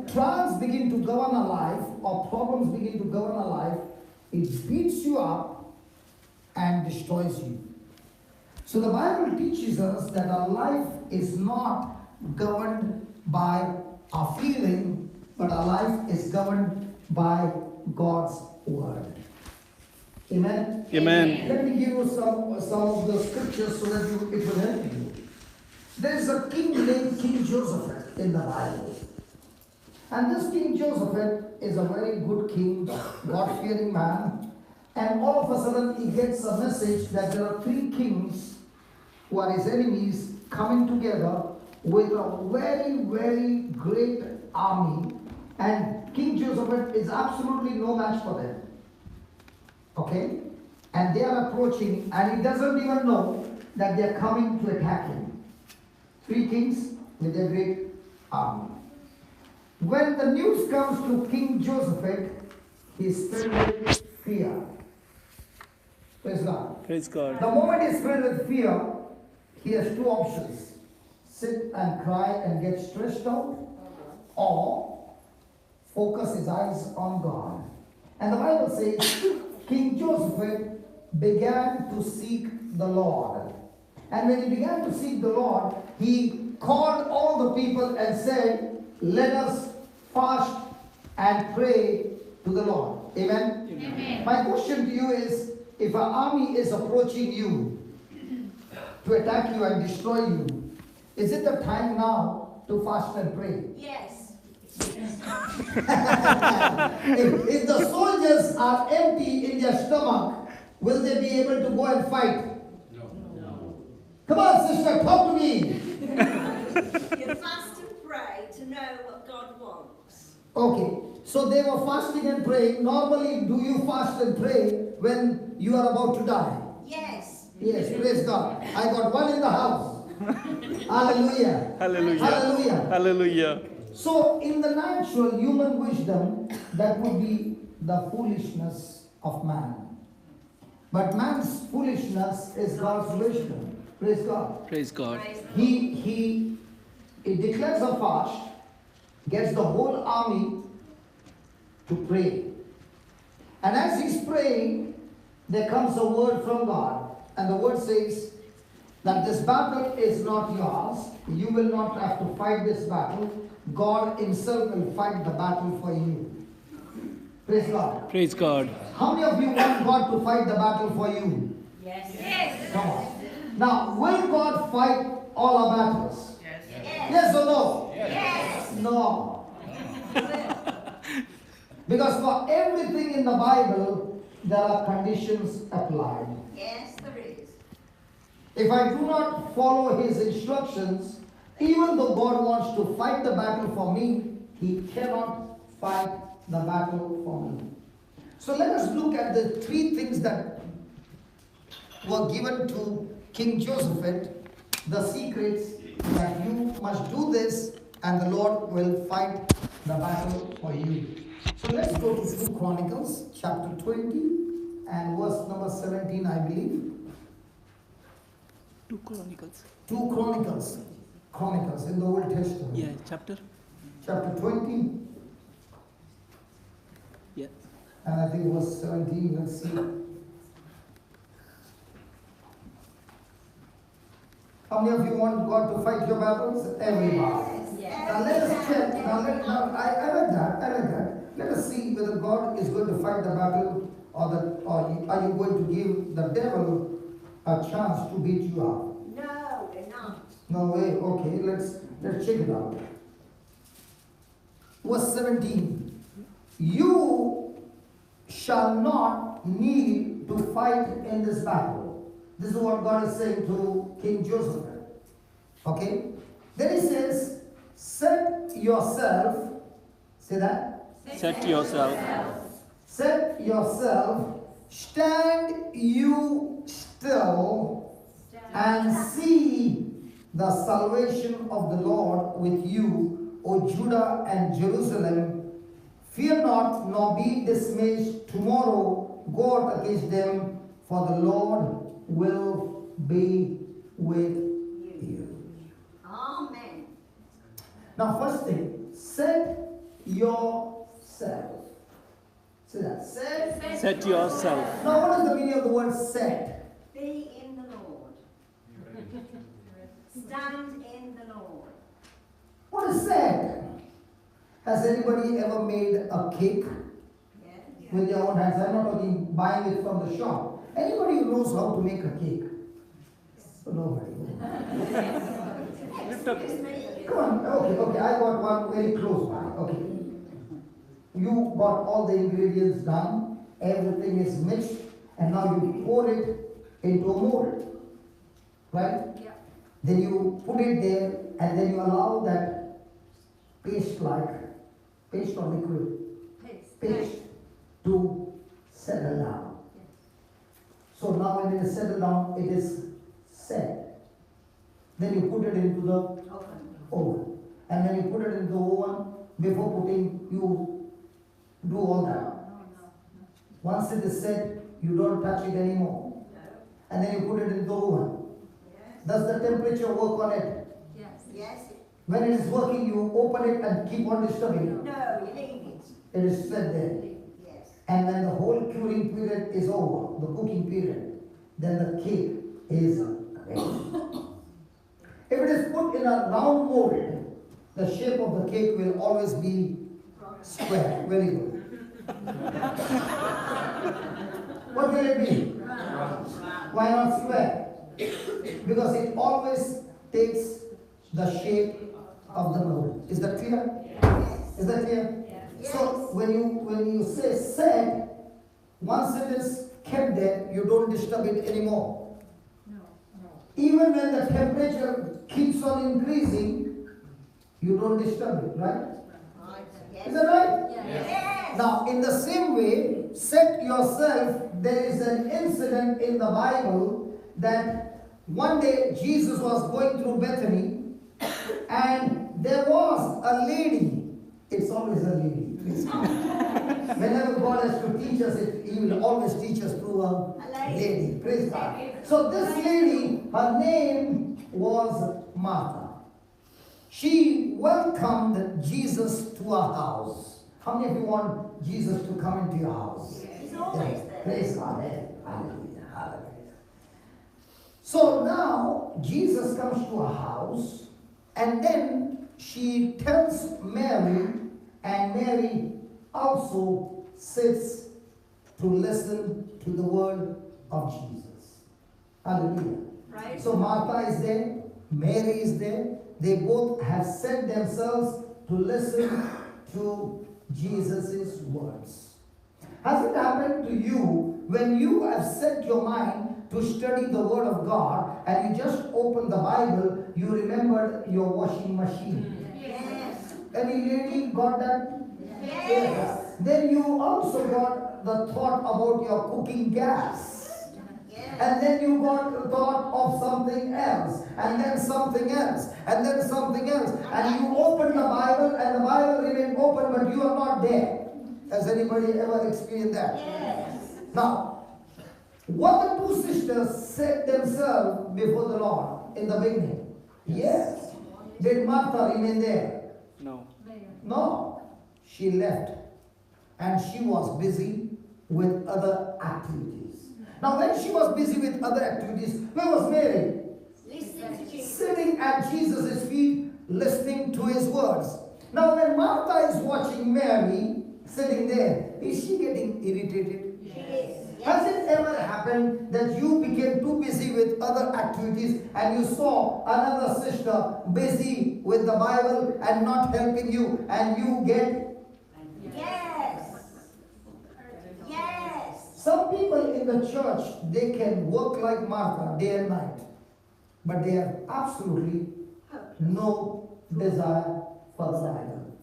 when trials begin to govern a life or problems begin to govern a life, it beats you up and destroys you. So the Bible teaches us that our life is not governed by our feeling, but our life is governed by God's word. Amen? Amen. Let me give you some of the scriptures so that it will help you. There is a king named King Joseph in the Bible. And this King Joseph is a very good king, God-fearing man. And all of a sudden he gets a message that there are 3 kings who are his enemies coming together with a very, very great army. And King Joseph is absolutely no match for them. Okay? And they are approaching, and he doesn't even know that they are coming to attack him. 3 kings with a great army. When the news comes to King Joseph, he is filled with fear. Praise God. Praise God. The moment he is filled with fear, he has 2 options. Sit and cry and get stressed out, or focus his eyes on God. And the Bible says, King Joseph began to seek the Lord. And when he began to seek the Lord, he called all the people and said, let us fast and pray to the Lord. Amen? Amen. My question to you is, if an army is approaching you to attack you and destroy you, is it the time now to fast and pray? Yes. If the soldiers are empty in their stomach, will they be able to go and fight? No. Come on, sister, talk to me. You fast and pray to know what God wants. Okay, so they were fasting and praying. Normally, do you fast and pray when you are about to die? Yes. Yes, praise God. I got one in the house. Hallelujah. Hallelujah. Hallelujah. Hallelujah. So, in the natural human wisdom, that would be the foolishness of man. But man's foolishness is God's wisdom. Praise God. Praise God. He declares a fast, gets the whole army to pray. And as he's praying, there comes a word from God. And the word says that this battle is not yours. You will not have to fight this battle. God himself will fight the battle for you. Praise God. Praise God. How many of you want God to fight the battle for you? Yes. Yes. Come on. Now, will God fight all our battles? Yes. Yes or no? Yes. No. Because for everything in the Bible, there are conditions applied. Yes, there is. If I do not follow his instructions, even though God wants to fight the battle for me, he cannot fight the battle for me. So let us look at the 3 things that were given to King Joseph, the secrets that you must do this and the Lord will fight the battle for you. So let's go to 2 Chronicles chapter 20 and verse number 17, I believe. 2 Chronicles. 2 Chronicles. Chronicles in the Old Testament. Yeah, chapter. Chapter 20 Yeah. and I think verse 17. Let's see. How many of you want God to fight your battles? Everybody. Yes. Now let us check. I like that. Let us see whether God is going to fight the battle or are you going to give the devil a chance to beat you up? No, we're not. No way. Okay, let's check it out. Verse 17. You shall not need to fight in this battle. This is what God is saying to King Joseph. Okay? Then he says, set yourself, say that? Set yourself. Set yourself, stand you still, and see the salvation of the Lord with you, O Judah and Jerusalem. Fear not, nor be dismayed. Tomorrow go out against them, for the Lord will be with you. Amen. Now, first thing, set yourself. See that? Set yourself. Now, what is the meaning of the word set? Be in the Lord. Stand in the Lord. What is set? Has anybody ever made a cake with your own hands? I'm not talking buying it from the shop. Anybody who knows how to make a cake? Nobody. Come on, okay, I got one very close by. Okay. You got all the ingredients done, everything is mixed, and now you pour it into a mold. Right? Yeah. Then you put it there, and then you allow that paste or liquid, paste to settle down. So now when it is settled down, it is set. Then you put it into the oven. And when you put it into the oven, before putting, you do all that. Once it is set, you don't touch it anymore. And then you put it in the oven. Does the temperature work on it? Yes. When it is working, you open it and keep on disturbing it. No, you leave it. It is set there. Yes. And when the whole curing period is over, the cooking period, then the cake is ready. If it is put in a round mold, the shape of the cake will always be square. Very good. What will it be? Why not square? Because it always takes the shape of the mold. Is that clear? Yes. Is that clear? Yes. So when you say set, once it is kept there, you don't disturb it anymore. Even when the temperature keeps on increasing, you don't disturb it, right? Yes. Is that right? Yes. Now, in the same way, set yourself, there is an incident in the Bible that one day Jesus was going through Bethany and there was a lady. It's always a lady. Whenever God has to teach us, He will always teach us through a lady. Praise God. So this lady, her name was Martha. She welcomed Jesus to her house. How many of you want Jesus to come into your house? He's always there. Praise God. Hallelujah. Hallelujah. So now Jesus comes to her house, and then she tells Mary, and Mary also sits to listen to the word of Jesus. Hallelujah. Right. So Martha is there, Mary is there. They both have set themselves to listen to Jesus' words. Has it happened to you when you have set your mind to study the word of God and you just open the Bible, you remembered your washing machine? Yes. Any lady got that? Yes. Then you also got the thought about your cooking gas. Yes. And then you got the thought of something else, and then something else, and then something else. And you open the Bible, and the Bible remained open, but you are not there. Has anybody ever experienced that? Yes. Now, what the two sisters set themselves before the Lord in the beginning? Yes. Did Martha remain there? No. No. She left, and she was busy with other activities. Now, when she was busy with other activities, where was Mary? Listen to Jesus. Sitting at Jesus' feet, listening to his words. Now, when Martha is watching Mary sitting there, is she getting irritated? Yes. Has it ever happened that you became too busy with other activities and you saw another sister busy with the Bible and not helping you, and you get... Yes. Yes. Some people in the church, they can work like Martha day and night, but they have absolutely no desire for the Bible.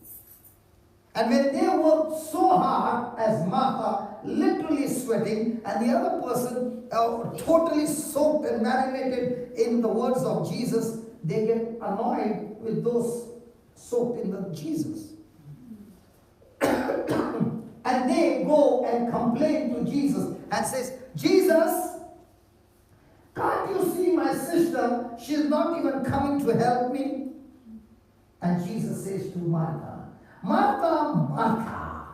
And when they work so hard as Martha, literally sweating, and the other person totally soaked and marinated in the words of Jesus, they get annoyed with those soaked in the Jesus. And they go and complain to Jesus and says, Jesus, can't you see my sister? She's not even coming to help me. And Jesus says to Martha, Martha, Martha,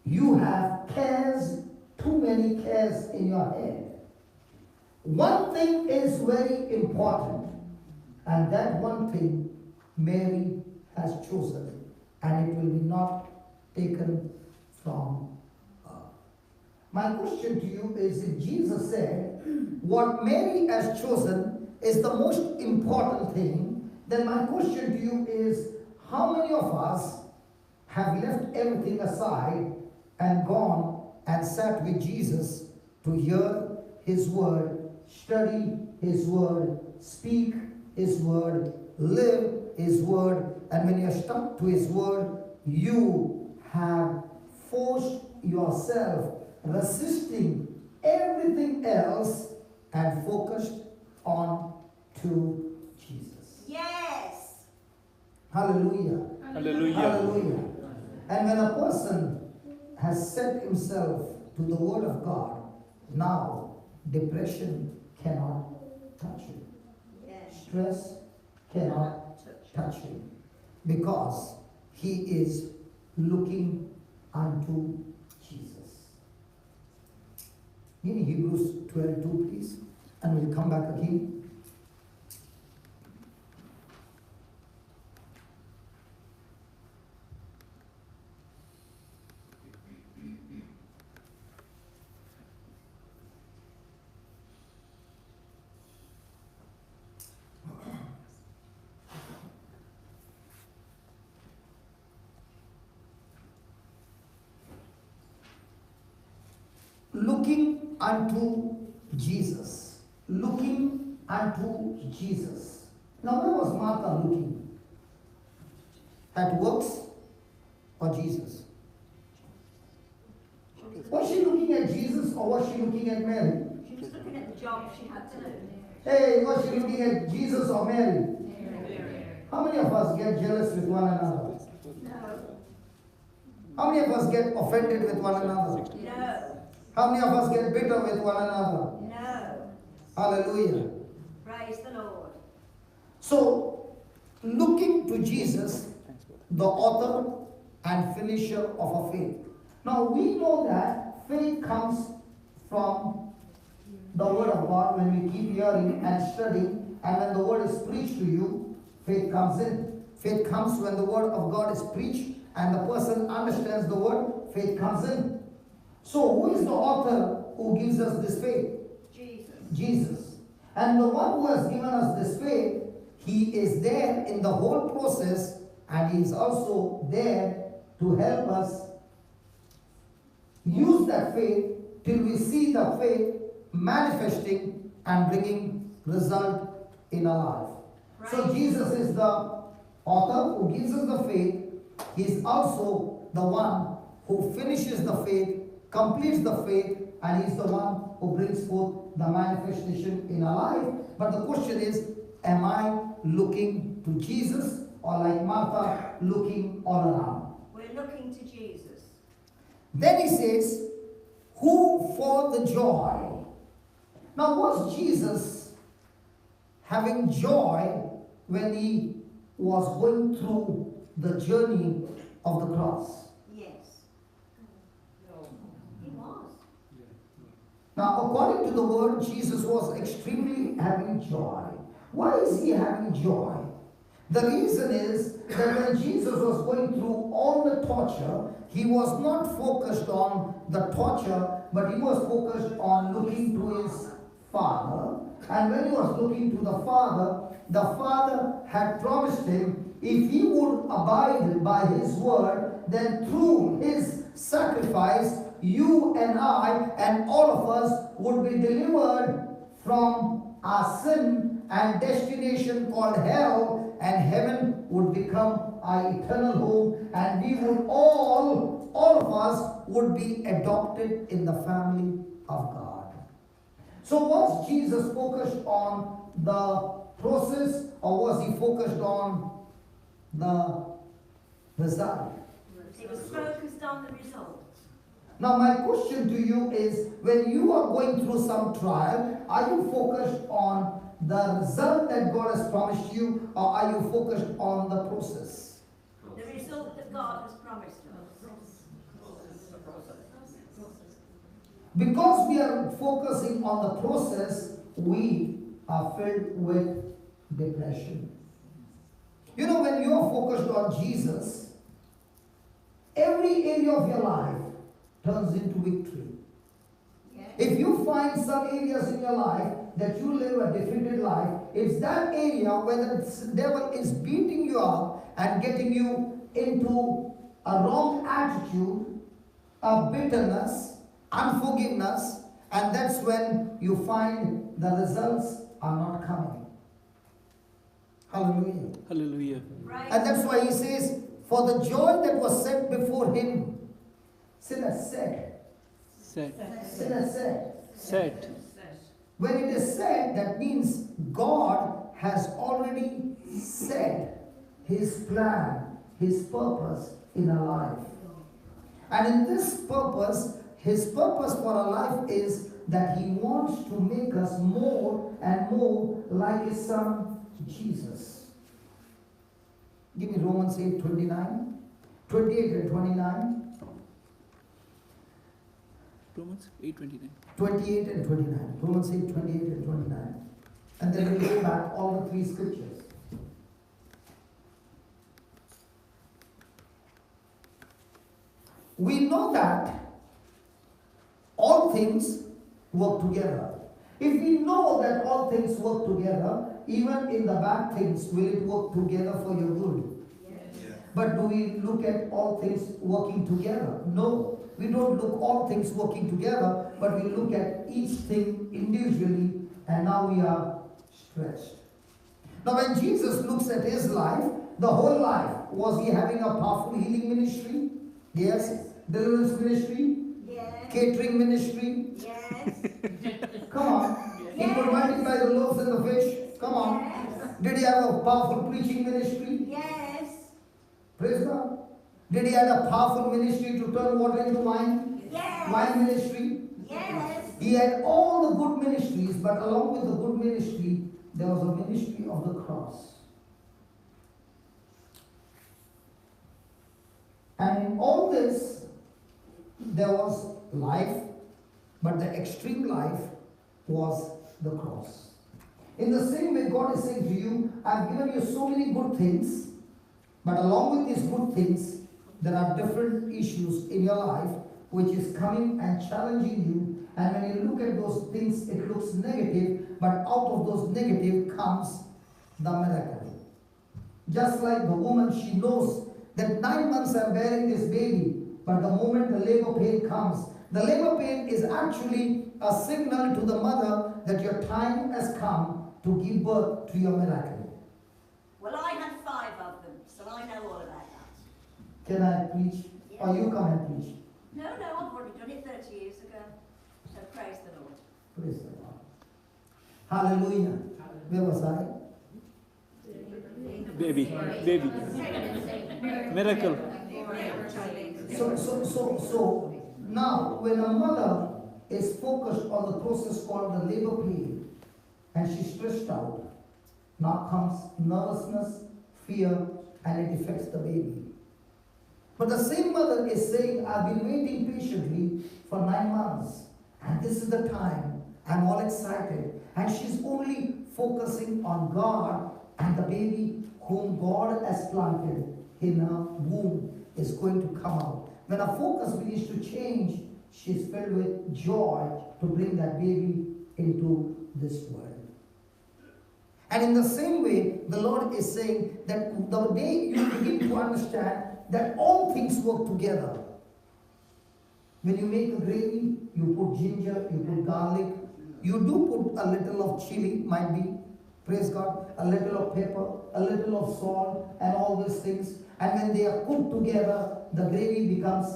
you have cares, too many cares in your head. One thing is very important, and that one thing Mary has chosen, and it will be not taken from her. My question to you is, if Jesus said what Mary has chosen is the most important thing, then my question to you is, how many of us have left everything aside and gone and sat with Jesus to hear His word, study His word, speak His word, live His word, and when you're stuck to His word, you have forced yourself resisting everything else and focused on to Jesus. Yes. Hallelujah. Hallelujah. Hallelujah. And when a person has set himself to the word of God, now depression cannot touch him. Yes. Stress cannot touch him, because he is looking unto Jesus. Give me Hebrews 12:2, please, and we'll come back again. Looking unto Jesus. Looking unto Jesus. Now, where was Martha looking? At works or Jesus? Was she looking at Jesus or was she looking at Mary? She was looking at the job she had to do. Hey, was she looking at Jesus or Mary? How many of us get jealous with one another? No. How many of us get offended with one another? No. How many of us get bitter with one another? No. Hallelujah. Praise the Lord. So, looking to Jesus, the author and finisher of our faith. Now, we know that faith comes from the word of God when we keep hearing and studying, and when the word is preached to you, faith comes in. Faith comes when the word of God is preached and the person understands the word, faith comes in. So, who is the author who gives us this faith? Jesus. Jesus. And the one who has given us this faith, He is there in the whole process, and He is also there to help us use that faith till we see the faith manifesting and bringing result in our life. Right. So Jesus is the author who gives us the faith. He is also the one who finishes the faith, completes the faith, and He is the one who brings forth the manifestation in our life. But the question is, am I looking to Jesus, or like Martha, looking all around? We're looking to Jesus. Then He says, who for the joy. Now, was Jesus having joy when He was going through the journey of the cross? Yes. He was. Now, according to the word, Jesus was extremely having joy. Why is He having joy? The reason is that when Jesus was going through all the torture, He was not focused on the torture, but He was focused on looking to His Father. And when He was looking to the Father had promised Him, if He would abide by His word, then through His sacrifice, you and I and all of us would be delivered from our sin and destination called hell, and heaven would become our eternal home, and we would all of us would be adopted in the family of God. So was Jesus focused on the process, or was He focused on the result? He was focused on the result. Now my question to you is, when you are going through some trial, are you focused on the result that God has promised you, or are you focused on the process? The result that that God has promised us. Because we are focusing on the process, we are filled with depression. You know, when you are focused on Jesus, every area of your life turns into victory. Yes. If you find some areas in your life that you live a defeated life, it's that area where the devil is beating you up and getting you into a wrong attitude, a bitterness, unforgiveness, and that's when you find the results are not coming. Hallelujah. Hallelujah. Right. And that's why he says, for the joy that was set before him, sinner said. Sinner said. Set. When it is said, that means God has already set his plan, his purpose in our life. And in this purpose, his purpose for our life is that he wants to make us more and more like his son Jesus. Give me Romans 8:29, 28 and 29. Romans 8:29. 28 and 29. Romans 8, 28 and 29. And then we'll go back all the three scriptures. We know that all things work together. If we know that all things work together, even in the bad things, will it work together for your good? Yes. But do we look at all things working together? No. We don't look all things working together, but we look at each thing individually, and now we are stressed. Now when Jesus looks at his life, the whole life, was he having a powerful healing ministry? Yes. Deliverance ministry? Yes. Catering ministry? Yes. Come on. He could multiply the loaves and the fish. Come on. Yes. Did he have a powerful preaching ministry? Yes. Praise God. Did he have a powerful ministry to turn water into wine? Yes. Wine ministry? Yes. He had all the good ministries, but along with the good ministry, there was a ministry of the cross. And in all this, there was life, but the extreme life was the cross. In the same way, God is saying to you, I've given you so many good things, but along with these good things, there are different issues in your life which is coming and challenging you. And when you look at those things, it looks negative, but out of those negative comes the miracle. Just like the woman, she knows that 9 months I'm bearing this baby, but the moment the labor pain comes, the labor pain is actually a signal to the mother that your time has come to give birth to your miracle. Well, I had 5 of them, so I know all about that. Can I preach? Yes. Or you come and preach? No, I've already done it 30 years ago. So praise the Lord. Praise the Lord. Hallelujah. Where was I? Baby. Miracle. So now when a mother is focused on the process called the labor pain and she's stressed out, now comes nervousness, fear, and it affects the baby. But the same mother is saying, I've been waiting patiently for 9 months, and this is the time. I'm all excited. And she's only focusing on God and the baby whom God has planted in her womb is going to come out. When her focus begins to change, she's filled with joy to bring that baby into this world. And in the same way, the Lord is saying that the day you begin to understand that all things work together. When you make a gravy, you put ginger, you put garlic, you do put a little of chili, might be, praise God, a little of pepper, a little of salt, and all these things. And when they are cooked together, the gravy becomes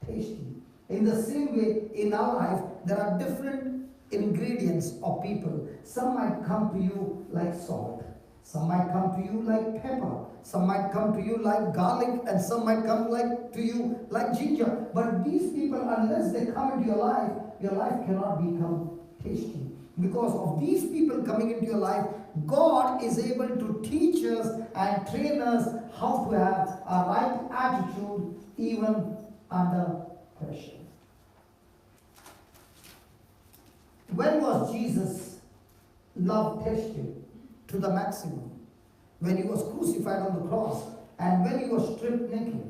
tasty. In the same way, in our life, there are different ingredients of people. Some might come to you like salt. Some might come to you like pepper. Some might come to you like garlic, and some might come to you like ginger. But these people, unless they come into your life cannot become tasty. Because of these people coming into your life, God is able to teach us and train us how to have a right attitude even under pressure. When was Jesus' love tested to the maximum? When he was crucified on the cross and when he was stripped naked.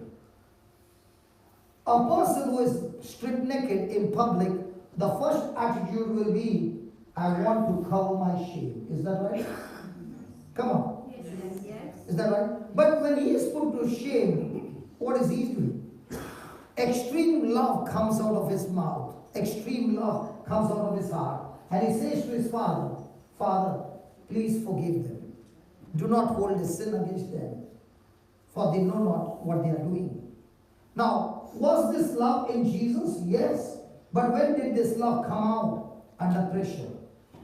A person who is stripped naked in public, the first attitude will be, I want to cover my shame. Is that right? Come on. Yes. Is that right? But when he is put to shame, what is he doing? Extreme love comes out of his mouth. Extreme love comes out of his heart. And he says to his father, Father, please forgive them. Do not hold a sin against them, for they know not what they are doing. Now, was this love in Jesus? Yes. But when did this love come out? Under pressure.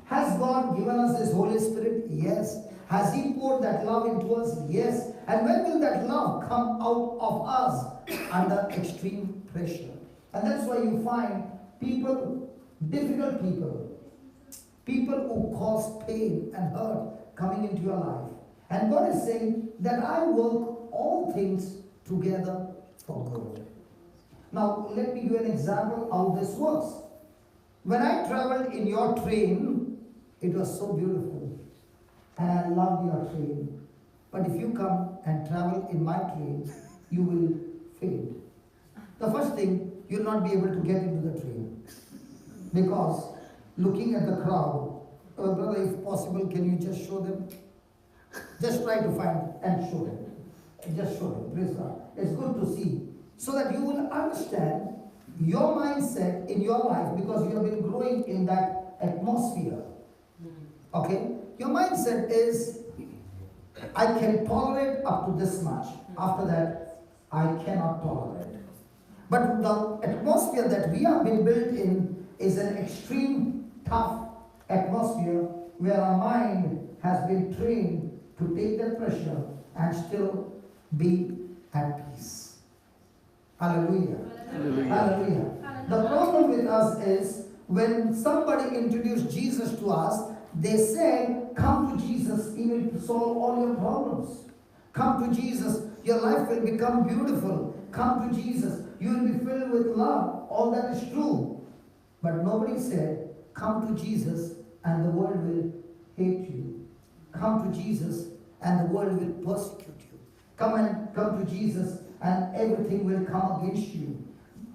Has God given us His Holy Spirit? Yes. Has He poured that love into us? Yes. And when will that love come out of us? Under extreme pressure. And that's why you find people, difficult people who cause pain and hurt coming into your life. And God is saying that I work all things together for good. Now, let me give you an example how this works. When I traveled in your train, it was so beautiful. And I loved your train. But if you come and travel in my train, you will faint. The first thing, you'll not be able to get into the train. Because looking at the crowd, brother, if possible, can you just show them? Just try to find and show them. Just show them. Praise God. It's good to see. So that you will understand your mindset in your life, because you have been growing in that atmosphere. Okay? Your mindset is, I can tolerate up to this much. After that, I cannot tolerate. But the atmosphere that we have been built in is an extreme, tough atmosphere where our mind has been trained to take that pressure and still be at peace. Hallelujah. Hallelujah. Hallelujah. The problem with us is when somebody introduced Jesus to us, they said, come to Jesus, He will solve all your problems. Come to Jesus, your life will become beautiful. Come to Jesus, you will be filled with love. All that is true. But nobody said, come to Jesus and the world will hate you. Come to Jesus and the world will persecute you. Come to Jesus and everything will come against you.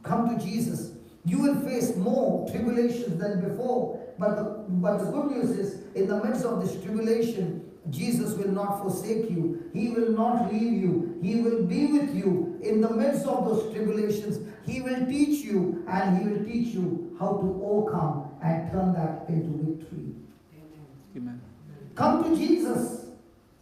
Come to Jesus. You will face more tribulations than before. But the good news is, in the midst of this tribulation, Jesus will not forsake you. He will not leave you. He will be with you. In the midst of those tribulations, He will teach you, and He will teach you how to overcome and turn that into victory. Amen. Come to Jesus,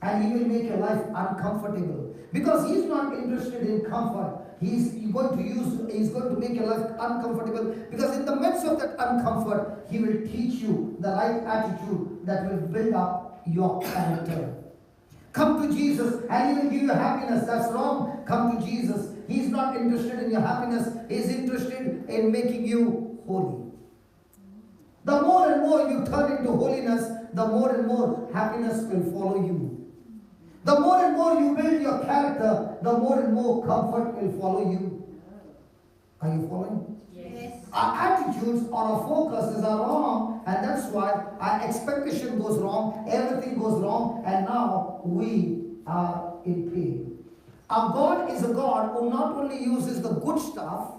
and He will make your life uncomfortable. Because He's not interested in comfort. He's going to make your life uncomfortable, because in the midst of that uncomfort, He will teach you the right attitude that will build up your character. Come to Jesus and He will give you happiness. That's wrong. Come to Jesus. He's not interested in your happiness. He's interested in making you holy. The more and more you turn into holiness, the more and more happiness will follow you. The more and more you build your character, the more and more comfort will follow you. Are you following? Yes. Our attitudes or our focuses are wrong, and that's why our expectation goes wrong, everything goes wrong, and now we are in pain. Our God is a God who not only uses the good stuff,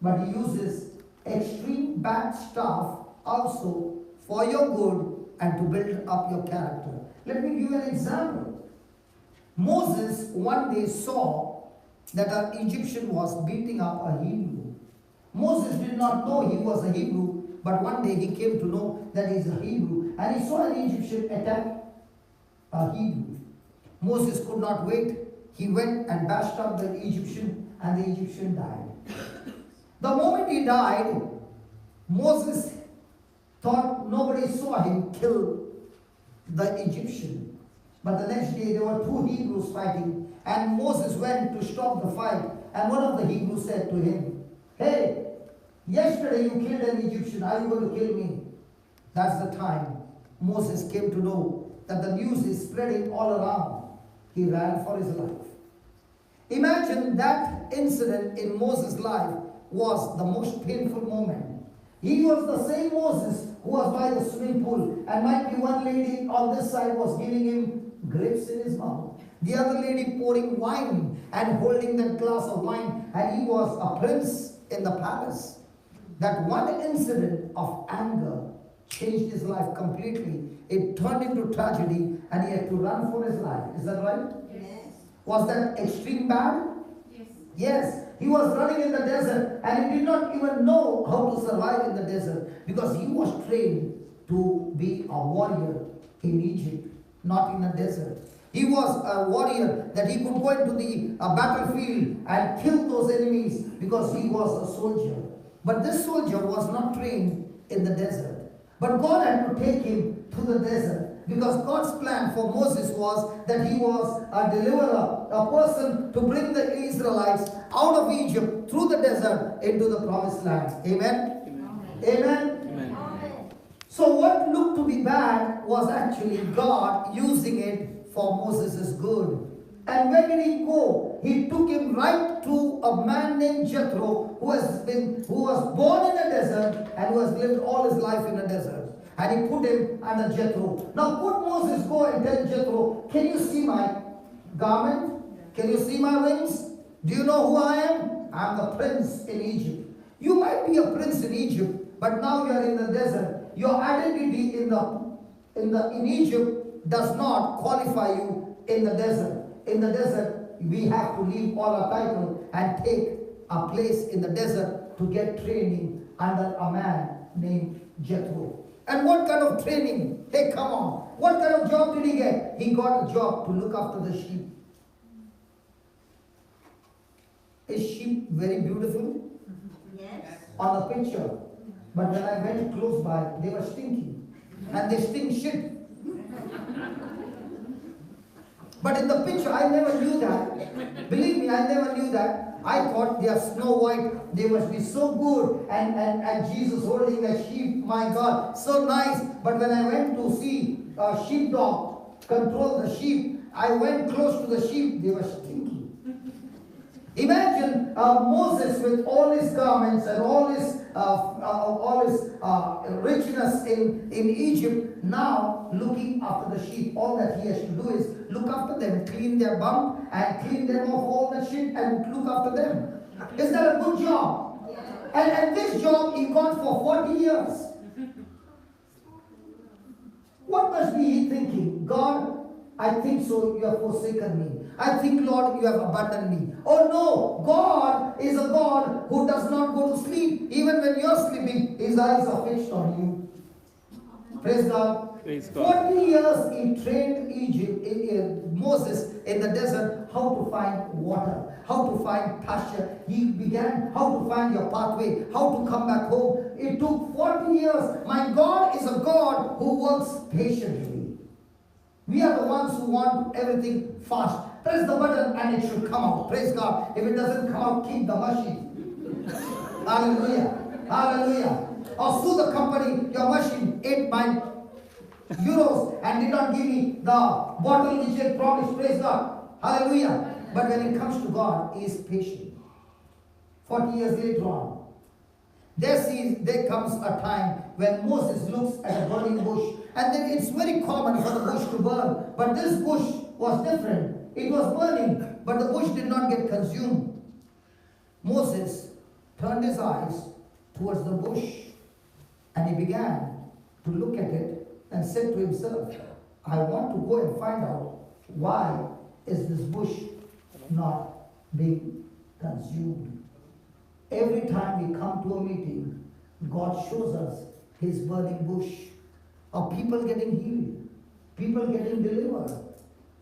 but He uses extreme bad stuff also for your good and to build up your character. Let me give you an example. Moses one day saw that an Egyptian was beating up a Hebrew. Moses did not know he was a Hebrew, but one day he came to know that he's a Hebrew, and he saw an Egyptian attack a Hebrew. Moses could not wait. He went and bashed up the Egyptian, and the Egyptian died. The moment he died, Moses thought nobody saw him kill the Egyptian. But the next day there were two Hebrews fighting, and Moses went to stop the fight, and one of the Hebrews said to him, "Hey, yesterday you killed an Egyptian, are you going to kill me?" That's the time Moses came to know that the news is spreading all around, he ran for his life. Imagine that incident in Moses' life was the most painful moment. He was the same Moses who was by the swimming pool, and might be one lady on this side was giving him grapes in his mouth. The other lady pouring wine and holding that glass of wine, and he was a prince in the palace. That one incident of anger changed his life completely. It turned into tragedy, and he had to run for his life. Is that right? Yes. Was that extreme bad? Yes. Yes. He was running in the desert, and he did not even know how to survive in the desert, because he was trained to be a warrior in Egypt, not in a desert. He was a warrior that he could go into the battlefield and kill those enemies, because he was a soldier. But this soldier was not trained in the desert. But God had to take him to the desert, because God's plan for Moses was that he was a deliverer, a person to bring the Israelites out of Egypt through the desert into the promised land. Amen? Amen? Amen. Amen. So what looked to be bad was actually God using it for Moses' good. And where did he go? He took him right to a man named Jethro, who was born in a desert and who has lived all his life in a desert. And he put him under Jethro. Now could Moses go and tell Jethro, can you see my garment? Can you see my rings? Do you know who I am? I am the prince in Egypt. You might be a prince in Egypt, but now you are in the desert. Your identity in Egypt does not qualify you in the desert. In the desert, we have to leave all our title and take a place in the desert to get training under a man named Jethro. And what kind of training? Hey, come on. What kind of job did he get? He got a job to look after the sheep. Is sheep very beautiful? Yes. On the picture. But when I went close by, they were stinking. And they stink shit. But in the picture, I never knew that. Believe me, I never knew that. I thought they are snow white. They must be so good. And Jesus holding a sheep, my God, so nice. But when I went to see a sheepdog control the sheep, I went close to the sheep. They were stinky. Imagine Moses with all his garments and all his richness in Egypt, now looking after the sheep. All that he has to do is look after them, clean their bum and clean them off all the shit and look after them. Is that a good job? Yeah. And this job he got for 40 years. What must be he thinking? God, I think so, you have forsaken me. I think, Lord, you have abandoned me. Oh no, God is a God who does not go to sleep. Even when you're sleeping, his eyes are fixed on you. Praise God. Praise God. 40 years he trained Moses in the desert how to find water, how to find pasture. He began how to find your pathway, how to come back home. It took 40 years. My God is a God who works patiently. We are the ones who want everything fast. Press the button and it should come out. Praise God. If it doesn't come out, keep the machine. Hallelujah. Hallelujah. Or sue the company, your machine ate my euros and did not give me the bottle which they promised. Praise God. Hallelujah. But when it comes to God, He is patient. 40 years later on, there comes a time when Moses looks at a burning bush. And then it's very common for the bush to burn. But this bush was different. It was burning, but the bush did not get consumed. Moses turned his eyes towards the bush and he began to look at it and said to himself, I want to go and find out why is this bush not being consumed. Every time we come to a meeting, God shows us His burning bush. Of people getting healed, people getting delivered,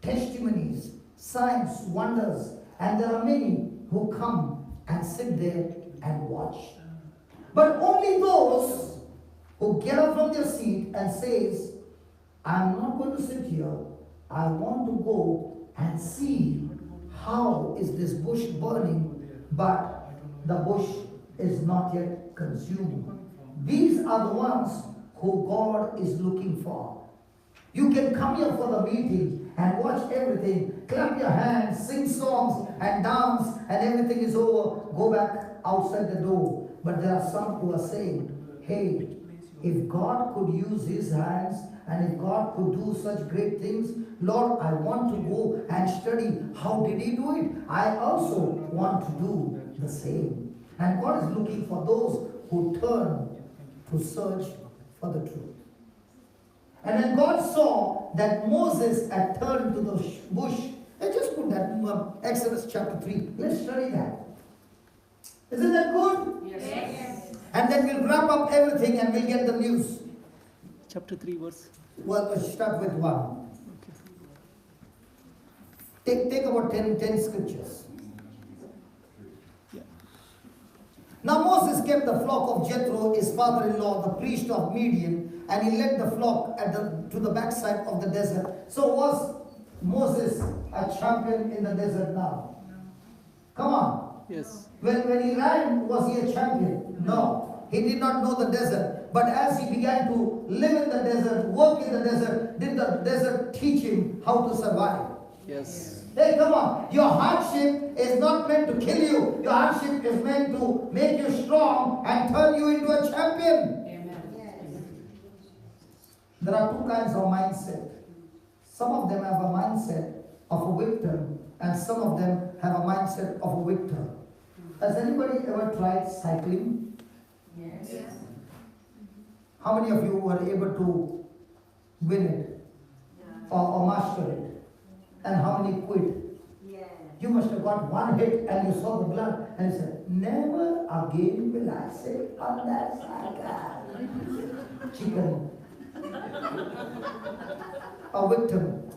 testimonies, signs, wonders, and there are many who come and sit there and watch. But only those who get up from their seat and says, I'm not going to sit here, I want to go and see how is this bush burning, but the bush is not yet consumed. These are the ones who God is looking for. You can come here for the meeting and watch everything, clap your hands, sing songs and dance, and everything is over. Go back outside the door. But there are some who are saying, hey, if God could use his hands and if God could do such great things, Lord, I want to go and study. How did he do it? I also want to do the same. And God is looking for those who turn to search for the truth. And when God saw that Moses had turned to the bush, let's just put that in Exodus chapter 3. Let's study that. Isn't that good? Yes. And then we'll wrap up everything and we'll get the news. Chapter 3, verse. Well, let's start with 1. Okay. Take about 10 scriptures. Yeah. Now Moses kept the flock of Jethro, his father-in-law, the priest of Midian, and he led the flock to the backside of the desert. So was Moses a champion in the desert now? Come on. Yes. When he ran, was he a champion? No. He did not know the desert. But as he began to live in the desert, work in the desert, did the desert teach him how to survive? Yes. Hey, come on. Your hardship is not meant to kill you. Your hardship is meant to make you strong and turn you into a champion. There are two kinds of mindset. Some of them have a mindset of a victim, and some of them have a mindset of a victor. Has anybody ever tried cycling? Yes. How many of you were able to win it or master it? And how many quit? Yeah. You must have got one hit and you saw the blood and you said, never again will I sit on that cycle. Chicken. A victim.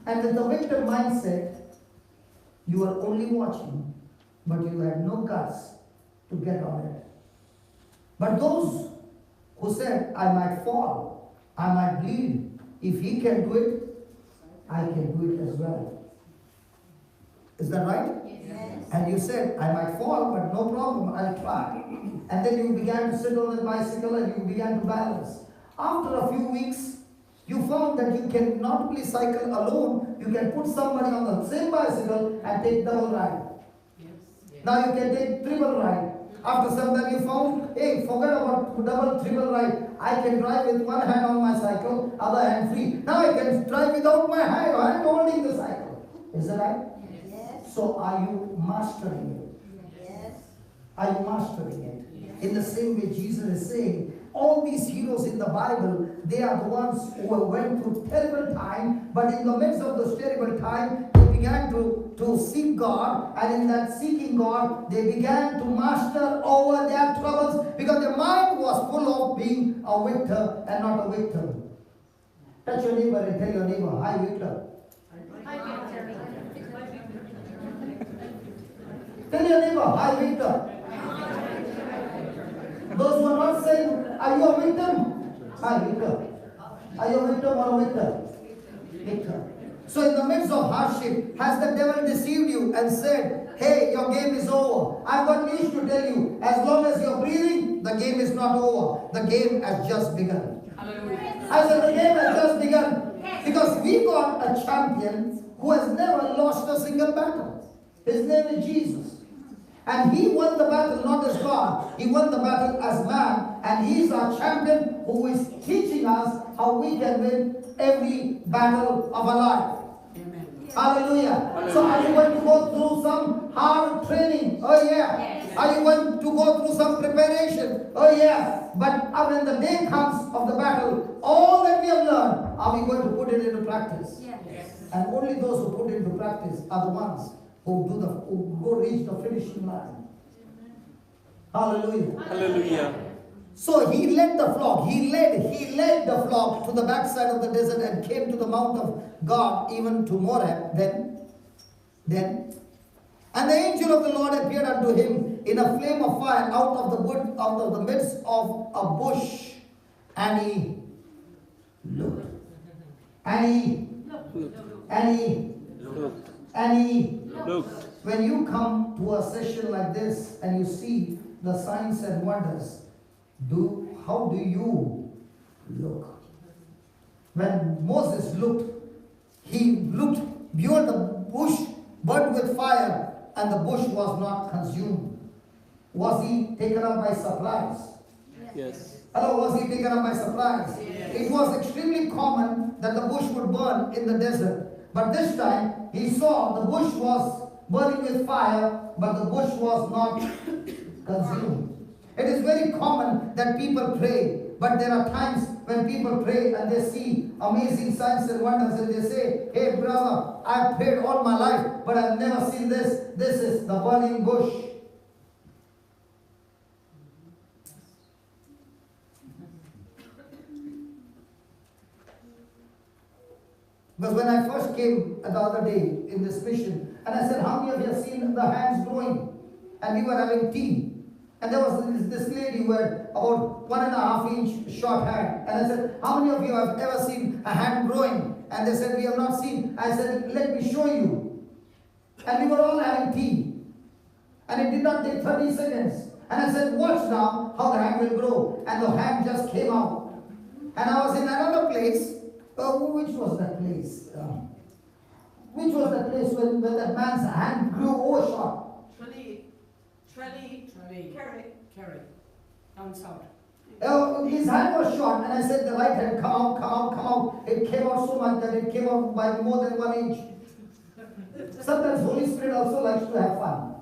And with the victim mindset, you are only watching, but you had no guts to get on it. But those who said, I might fall, I might bleed, if he can do it, I can do it as well. Is that right? Yes. And you said, I might fall, but no problem, I'll try. And then you began to sit on the bicycle and you began to balance. After a few weeks, you found that you can not only cycle alone, you can put somebody on the same bicycle and take double ride. Now you can take triple ride. After some time you found, hey, forget about double, triple ride. I can drive with one hand on my cycle, other hand free. Now I can drive without my hand holding the cycle. Is that right? Yes. So are you mastering it? Yes. Are you mastering it? In the same way Jesus is saying, all these heroes in the Bible, they are the ones who went through terrible time, but in the midst of those terrible time, they began to seek God, and in that seeking God, they began to master over their troubles, because their mind was full of being a victor and not a victim. Touch your neighbor and tell your neighbor, hi Victor. Tell your neighbor, hi Victor. Those who are not saying, are you a victim? Hi, victor. Are you a victim or a victor? Victor. So in the midst of hardship, has the devil deceived you and said, hey, your game is over? I've got news to tell you. As long as you're breathing, the game is not over. The game has just begun. I said the game has just begun. Because we got a champion who has never lost a single battle. His name is Jesus. And he won the battle not as God, he won the battle as man. And he is our champion who is teaching us how we can win every battle of our life. Amen. Hallelujah. Hallelujah. So are you going to go through some hard training? Oh yeah. Yes. Are you going to go through some preparation? Oh yeah. But when the day comes of the battle, all that we have learned, are we going to put it into practice? Yes. And only those who put it into practice are the ones who go reach the finishing line. Hallelujah. Hallelujah. So he led the flock. He led the flock to the backside of the desert and came to the mount of God, even to Moab. Then, and the angel of the Lord appeared unto him in a flame of fire out of the midst of a bush, and he looked. Looked. When you come to a session like this and you see the signs and wonders, how do you look? when Moses looked, he looked beyond the bush burnt with fire, and the bush was not consumed. Was he taken up by surprise? Yes. Hello, was he taken up by surprise? Yes. It was extremely common that the bush would burn in the desert. But this time, he saw the bush was burning with fire, but the bush was not consumed. It is very common that people pray, but there are times when people pray and they see amazing signs and wonders and they say, hey brother, I've prayed all my life, but I've never seen this. This is the burning bush. Because when I first came the other day in this mission, and I said, how many of you have seen the hands growing? And we were having tea. And there was this lady who had about 1.5 inch short hand. And I said, how many of you have ever seen a hand growing? And they said, we have not seen. I said, let me show you. And we were all having tea. And it did not take 30 seconds. And I said, watch now how the hand will grow. And the hand just came out. And I was in another place. Which was that place? Which was that place when that man's hand grew overshot? Carry. Down south. His hand was short, and I said, the right hand, come out. It came out so much that it came out by more than 1 inch. Sometimes Holy Spirit also likes to have fun.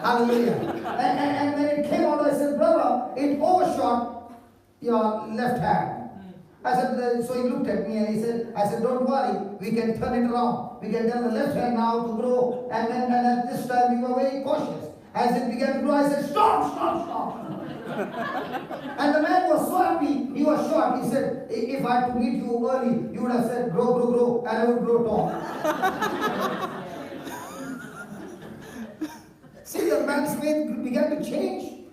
Hallelujah. And when it came out, I said, brother, it overshot your left hand. I said, so he looked at me and he said, I said, don't worry, we can turn it around. We can tell the left hand now to grow. And at this time we were very cautious. As it began to grow, I said, stop. And the man was so happy, he was shocked. He said, if I had to meet you early, you would have said, grow, and I would grow tall. See, the man's faith began to change.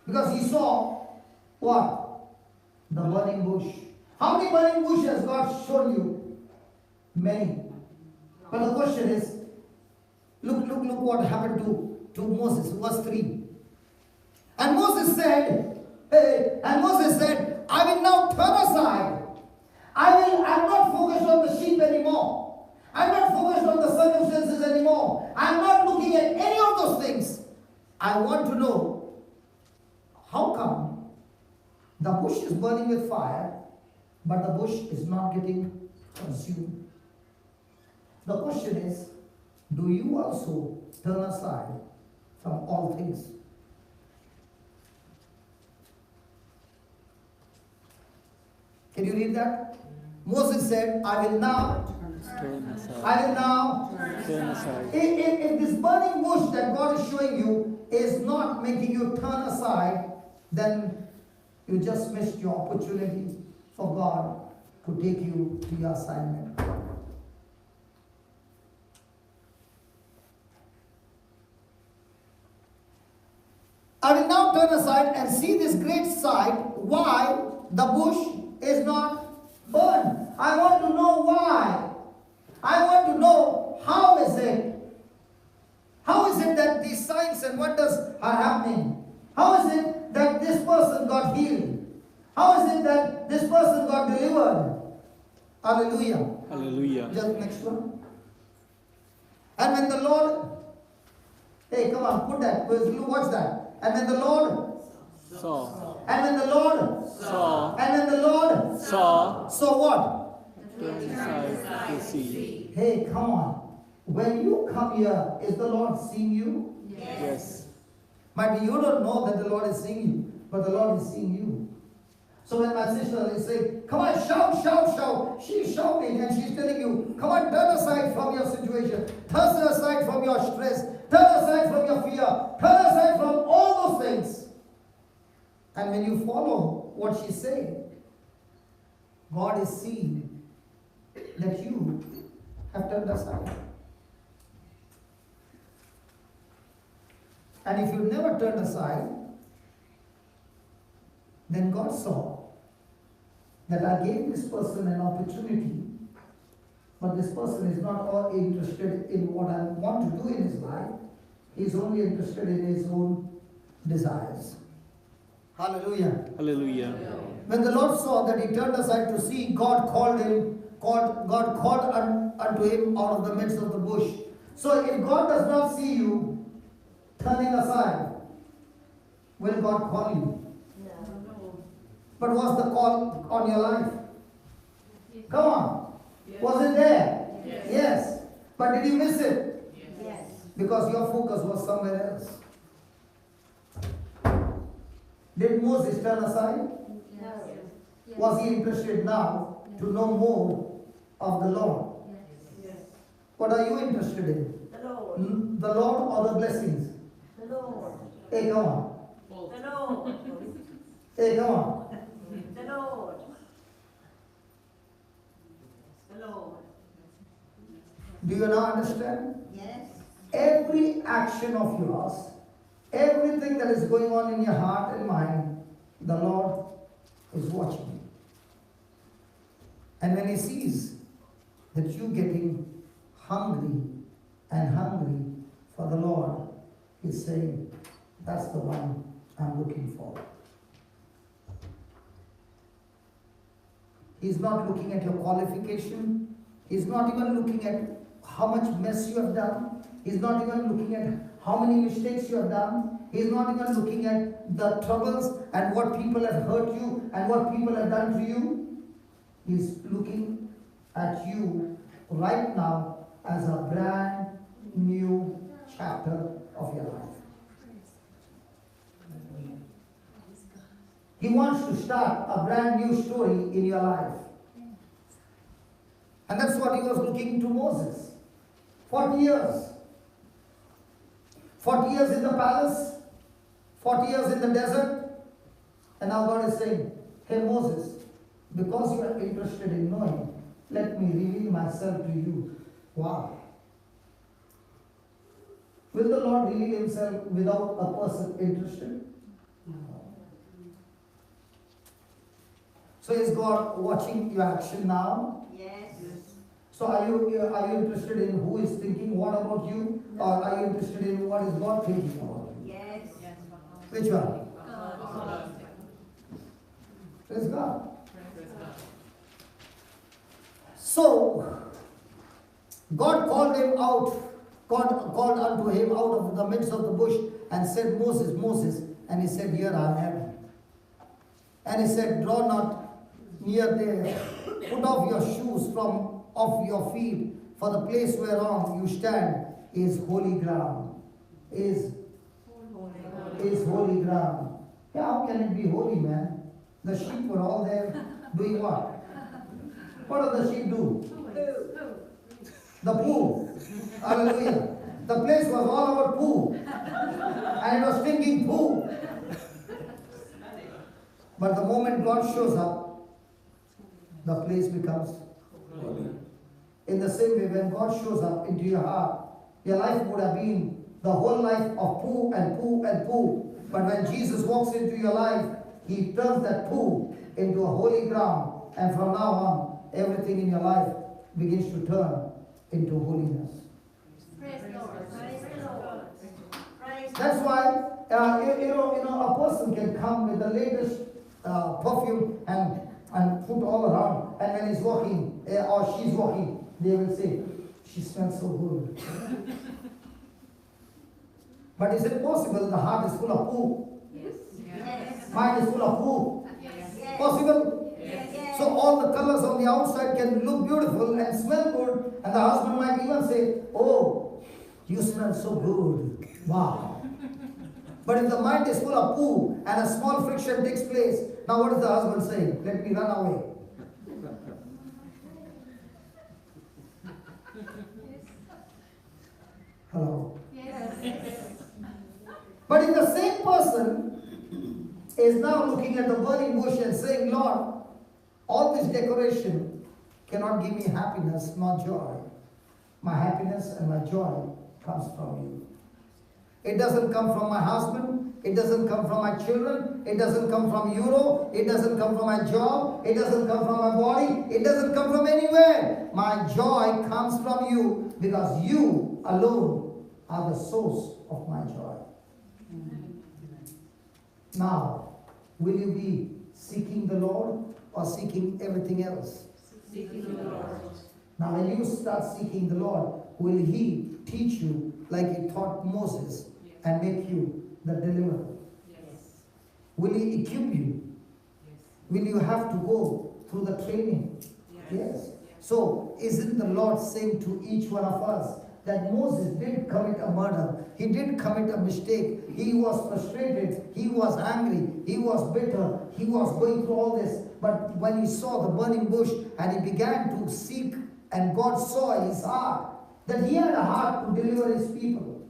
Because he saw, what? The burning bush. How many burning bushes has God shown you? Many. But the question is, look what happened to Moses, verse 3. And Moses said, I will now turn aside. I'm not focused on the sheep anymore. I'm not focused on the circumstances anymore. I'm not looking at any of those things. I want to know, how come the bush is burning with fire, but the bush is not getting consumed? The question is, do you also turn aside from all things? Can you read that? Moses said, I will now Turn aside. Turn aside. If this burning bush that God is showing you is not making you turn aside, then you just missed your opportunity for God to take you to your assignment. I will now turn aside and see this great sight, why the bush is not burned. I want to know why. I want to know how is it. How is it that these signs and wonders are happening? How is it that this person got healed? How is it that this person got delivered? Hallelujah. Hallelujah. Just next one. And when the Lord, hey, come on, put that. Watch that. And when the Lord Saw. And when the Lord Saw. And when the Lord Saw. so what? Turn aside to see. Hey, come on. When you come here, is the Lord seeing you? Yes. Might be you don't know that the Lord is seeing you, but the Lord is seeing you. So when my sister is saying, come on, shout, she's shouting and she's telling you, come on, turn aside from your situation, turn aside from your stress, turn aside from your fear, turn aside from all those things. And when you follow what she's saying, God is seeing that you have turned aside. And if you never turned aside, then God saw that I gave this person an opportunity, but this person is not all interested in what I want to do in his life. He's only interested in his own desires. Hallelujah. Hallelujah. When the Lord saw that he turned aside to see, God called unto him out of the midst of the bush. So if God does not see you turning aside, will God call you? No. But was the call on your life? Come on. Was it there? Yes. But did you miss it? Yes. Because your focus was somewhere else. Did Moses turn aside? No. Was he interested now to know more of the Lord? Yes. What are you interested in? The Lord. The Lord or the blessings? The Lord. Hey, come on. The Lord. Hey, come on. The Lord. The Lord. Do you now understand? Yes. Every action of yours, everything that is going on in your heart and mind, the Lord is watching you. And when He sees that you getting hungry and hungry for the Lord, He's saying, that's the one I'm looking for. He's not looking at your qualification. He's not even looking at how much mess you have done. He's not even looking at how many mistakes you have done. He's not even looking at the troubles and what people have hurt you and what people have done to you. He's looking at you right now as a brand new chapter of your life. He wants to start a brand new story in your life. And that's what He was looking to Moses. 40 years. 40 years in the palace, 40 years in the desert, and now God is saying, hey Moses, because you are interested in knowing, let me reveal myself to you. Wow. Will the Lord reveal Himself without a person interested? No. So is God watching your action now? Yes. So are you interested in who is thinking what about you? Or are you interested in what is God thinking about you? Yes. Which one? Praise God. So, God called him out, God called unto him out of the midst of the bush and said, Moses, Moses. And he said, here I am. And he said, draw not near there. Put off your shoes from off your feet, for the place whereon you stand is holy ground. Is holy ground. Yeah, how can it be holy, man? The sheep were all there doing what? What does the sheep do? The poo. Hallelujah. The place was all about poo. And it was stinking poo. But the moment God shows up, the place becomes holy. In the same way, when God shows up into your heart, your life would have been the whole life of poo and poo and poo. But when Jesus walks into your life, He turns that poo into a holy ground. And from now on, everything in your life begins to turn into holiness. Praise the Lord. Praise the Lord. Praise That's why, a person can come with the latest perfume and put all around. And when he's walking, or she's walking, they will say, she smells so good. But is it possible the heart is full of poo? Yes. Mind is full of poo? Yes. Possible? Yes. So all the colors on the outside can look beautiful and smell good, and the husband might even say, oh, you smell so good. Wow. But if the mind is full of poo and a small friction takes place, now what is the husband saying? Let me run away. Hello. But if the same person is now looking at the burning bush and saying, Lord, all this decoration cannot give me happiness nor joy. My happiness and my joy comes from you. It doesn't come from my husband. It doesn't come from my children. It doesn't come from Euro. It doesn't come from my job. It doesn't come from my body. It doesn't come from anywhere. My joy comes from you because you alone are the source of my joy. Now, will you be seeking the Lord or seeking everything else? Seeking the Lord. Now when you start seeking the Lord, will He teach you like He taught Moses and make you the deliverer? Yes. Will He equip you? Yes. Will you have to go through the training? Yes. So isn't the Lord saying to each one of us that Moses did commit a murder, he did commit a mistake, he was frustrated, he was angry, he was bitter, he was going through all this, but when he saw the burning bush and he began to seek, and God saw his heart, that he had a heart to deliver his people,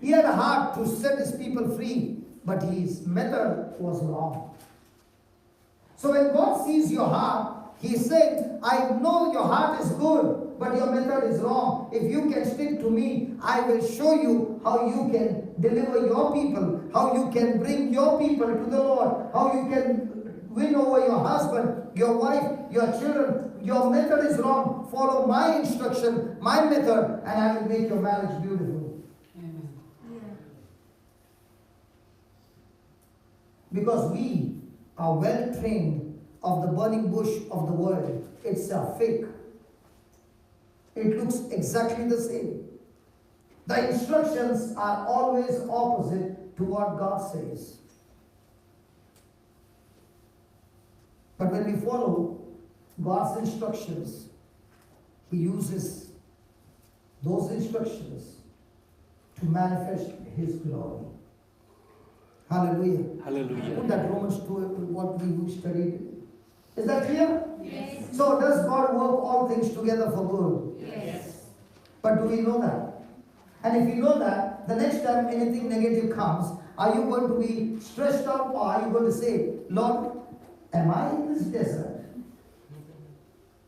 he had a heart to set his people free, but his method was wrong. So when God sees your heart, He is saying, I know your heart is good, but your method is wrong. If you can stick to me, I will show you how you can deliver your people, how you can bring your people to the Lord, how you can win over your husband, your wife, your children. Your method is wrong. Follow my instruction, my method, and I will make your marriage beautiful. Amen. Because we are well trained of the burning bush of the world. It's a fake. It looks exactly the same. The instructions are always opposite to what God says. But when we follow God's instructions, He uses those instructions to manifest His glory. Hallelujah. Hallelujah. Put that Romans 2, what we studied. Is that clear? Yes. So does God work all things together for good? Yes. But do we know that? And if you know that, the next time anything negative comes, are you going to be stressed out, or are you going to say, Lord, am I in this desert?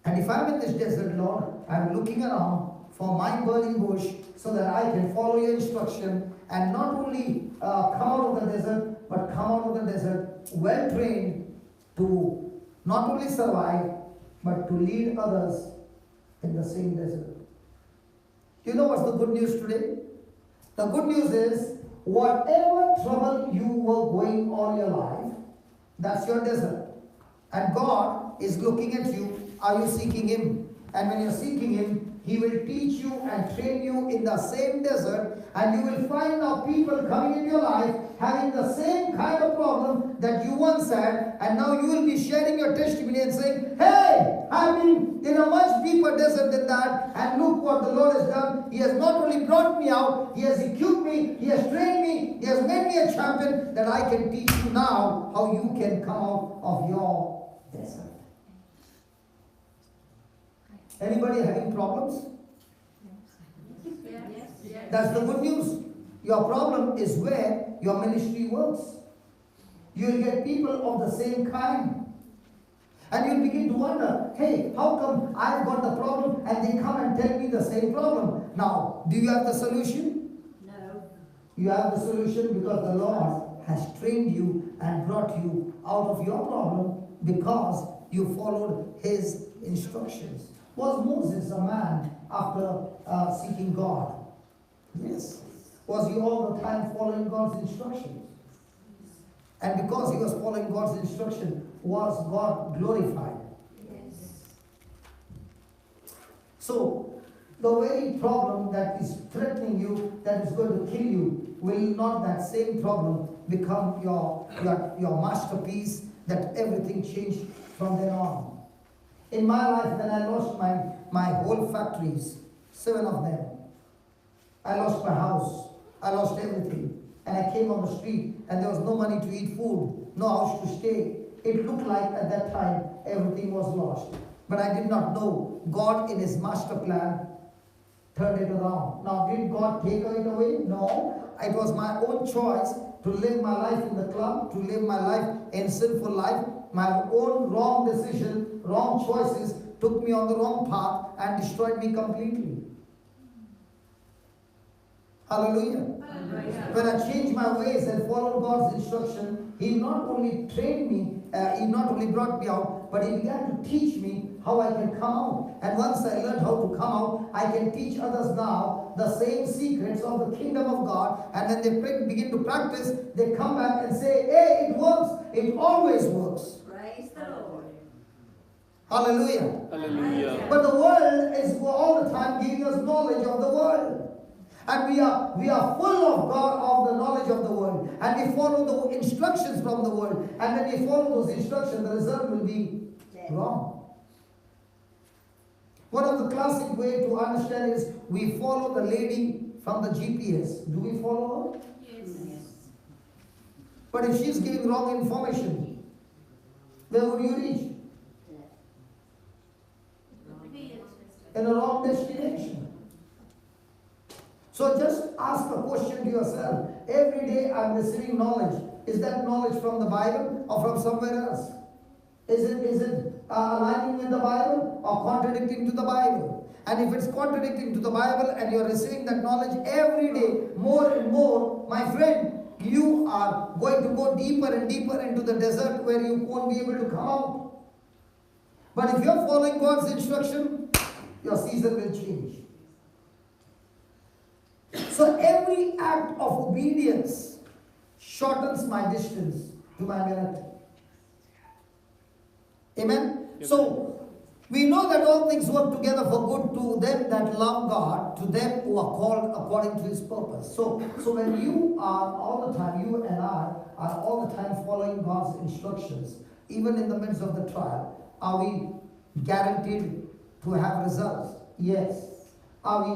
And if I'm in this desert, Lord, I'm looking around for my burning bush so that I can follow your instruction and not only come out of the desert, but come out of the desert well trained to not only survive, but to lead others in the same desert. You know what's the good news today? The good news is, whatever trouble you were going all your life, that's your desert. And God is looking at you. Are you seeking Him? And when you're seeking Him, He will teach you and train you in the same desert, and you will find now people coming in your life having the same kind of problem that you once had, and now you will be sharing your testimony and saying, hey, I've been in a much deeper desert than that, and look what the Lord has done. He has not only brought me out, He has equipped me, He has trained me, He has made me a champion, that I can teach you now how you can come out of your desert. Anybody having problems? Yes. That's the good news. Your problem is where your ministry works. You'll get people of the same kind. And you'll begin to wonder, hey, how come I've got the problem and they come and tell me the same problem? Now, do you have the solution? No. You have the solution because the Lord has trained you and brought you out of your problem because you followed His instructions. Was Moses a man after seeking God? Yes. Was he all the time following God's instructions? And because he was following God's instruction, was God glorified? Yes. So, the very problem that is threatening you, that is going to kill you, will not that same problem become your masterpiece, that everything changed from then on? In my life, when I lost my whole factories, 7 of them, I lost my house, I lost everything, and I came on the street, and there was no money to eat food, no house to stay. It looked like at that time everything was lost. But I did not know God in His master plan turned it around. Now, did God take it away? No. It was my own choice to live my life in the club, to live my life in sinful life. My own wrong decision, wrong choices took me on the wrong path and destroyed me completely. Hallelujah. Hallelujah. When I changed my ways and followed God's instruction, He not only trained me, He not only brought me out, but He began to teach me how I can come out. And once I learned how to come out, I can teach others now the same secrets of the kingdom of God, and when they begin to practice, they come back and say, hey, it works. It always works. Praise the Lord. Hallelujah. Hallelujah. But the world is all the time giving us knowledge of the world. And we are full of God, of the knowledge of the world. And we follow the instructions from the world. And when we follow those instructions, the result will be wrong. One of the classic way to understand is we follow the lady from the GPS. Do we follow her? Yes. But if she's giving wrong information, where would you reach? In a wrong destination. So just ask a question to yourself. Every day I'm receiving knowledge. Is that knowledge from the Bible or from somewhere else? Is it aligning with the Bible or contradicting to the Bible? And if it's contradicting to the Bible and you're receiving that knowledge every day, more and more, my friend, you are going to go deeper and deeper into the desert where you won't be able to come out. But if you're following God's instruction, your season will change. So every act of obedience shortens my distance to my miracle. Amen? So, we know that all things work together for good to them that love God, to them who are called according to His purpose. So when you are all the time, you and I are all the time following God's instructions, even in the midst of the trial, are we guaranteed to have results? Yes. Are we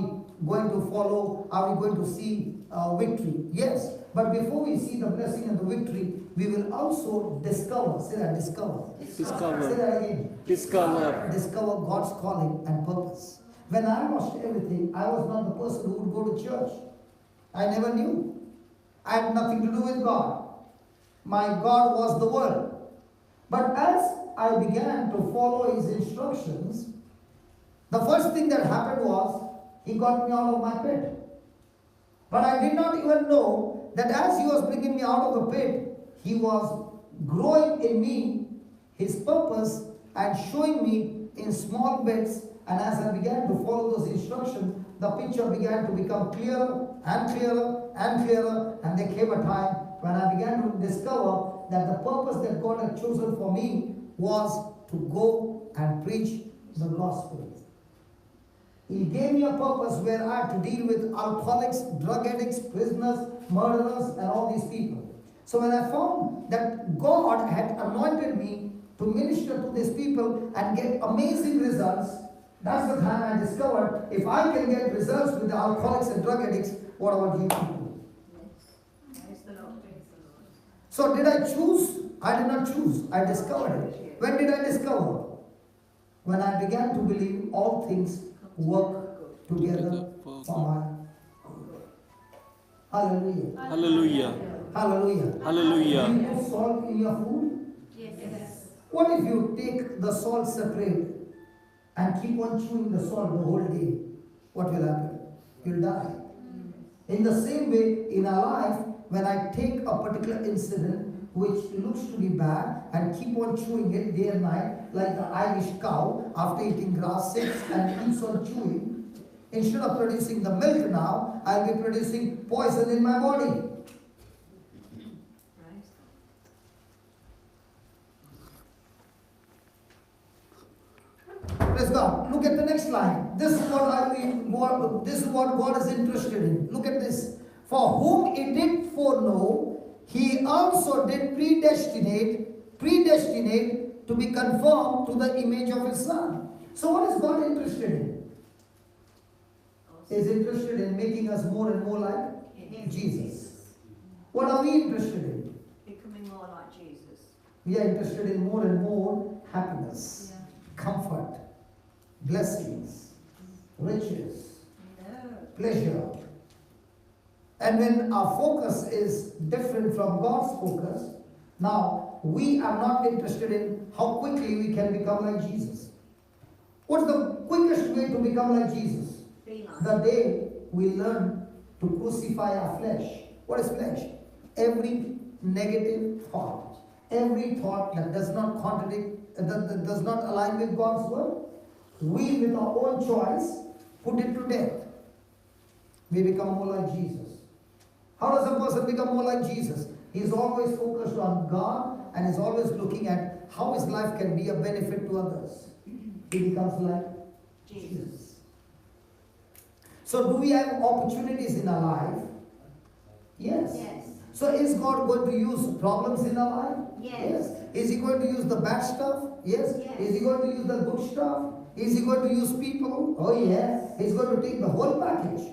going to follow? Are we going to see victory? Yes. But before we see the blessing and the victory, we will also discover. Say that, discover. Discover. Say that again. Discover. Discover God's calling and purpose. When I lost everything, I was not the person who would go to church. I never knew. I had nothing to do with God. My God was the world. But as I began to follow His instructions, the first thing that happened was, He got me out of my pit. But I did not even know that as He was bringing me out of the pit, He was growing in me His purpose and showing me in small bits. And as I began to follow those instructions, the picture began to become clearer and clearer and clearer. And there came a time when I began to discover that the purpose that God had chosen for me was to go and preach the gospel. He gave me a purpose where I had to deal with alcoholics, drug addicts, prisoners, murderers, and all these people. So when I found that God had anointed me to minister to these people and get amazing results, that's the time I discovered, if I can get results with the alcoholics and drug addicts, what about you people? Praise the Lord. So did I choose? I did not choose. I discovered it. When did I discover? When I began to believe all things work together for my good. Hallelujah. Hallelujah. Hallelujah. Hallelujah. Do you put salt in your food? Yes. What if you take the salt separate and keep on chewing the salt the whole day? What will happen? You'll die. In the same way, in our life, when I take a particular incident which looks to be bad and keep on chewing it day and night, like the Irish cow after eating grass sits and keeps on chewing, instead of producing the milk now, I'll be producing poison in my body. Praise God. Look at the next line. This is what God is interested in. Look at this. For whom He did foreknow, He also did predestinate to be conformed to the image of His Son. So what is God interested in? He is interested in making us more and more like Jesus. What are we interested in? Becoming more like Jesus. We are interested in more and more happiness, comfort, blessings, riches, pleasure. And when our focus is different from God's focus, now we are not interested in how quickly we can become like Jesus. What's the quickest way to become like Jesus? The day we learn to crucify our flesh. What is flesh? Every negative thought, every thought that does not contradict, that does not align with God's word, we with our own choice put it to death. we become more like Jesus. How does a person become more like Jesus? He is always focused on God and is always looking at how his life can be a benefit to others. He becomes like Jesus. So do we have opportunities in our life? Yes. Yes. So is God going to use problems in our life? Yes. Is he going to use the bad stuff? Yes. Yes. Is he going to use the good stuff? Is he going to use people? Oh yes. He's going to take the whole package.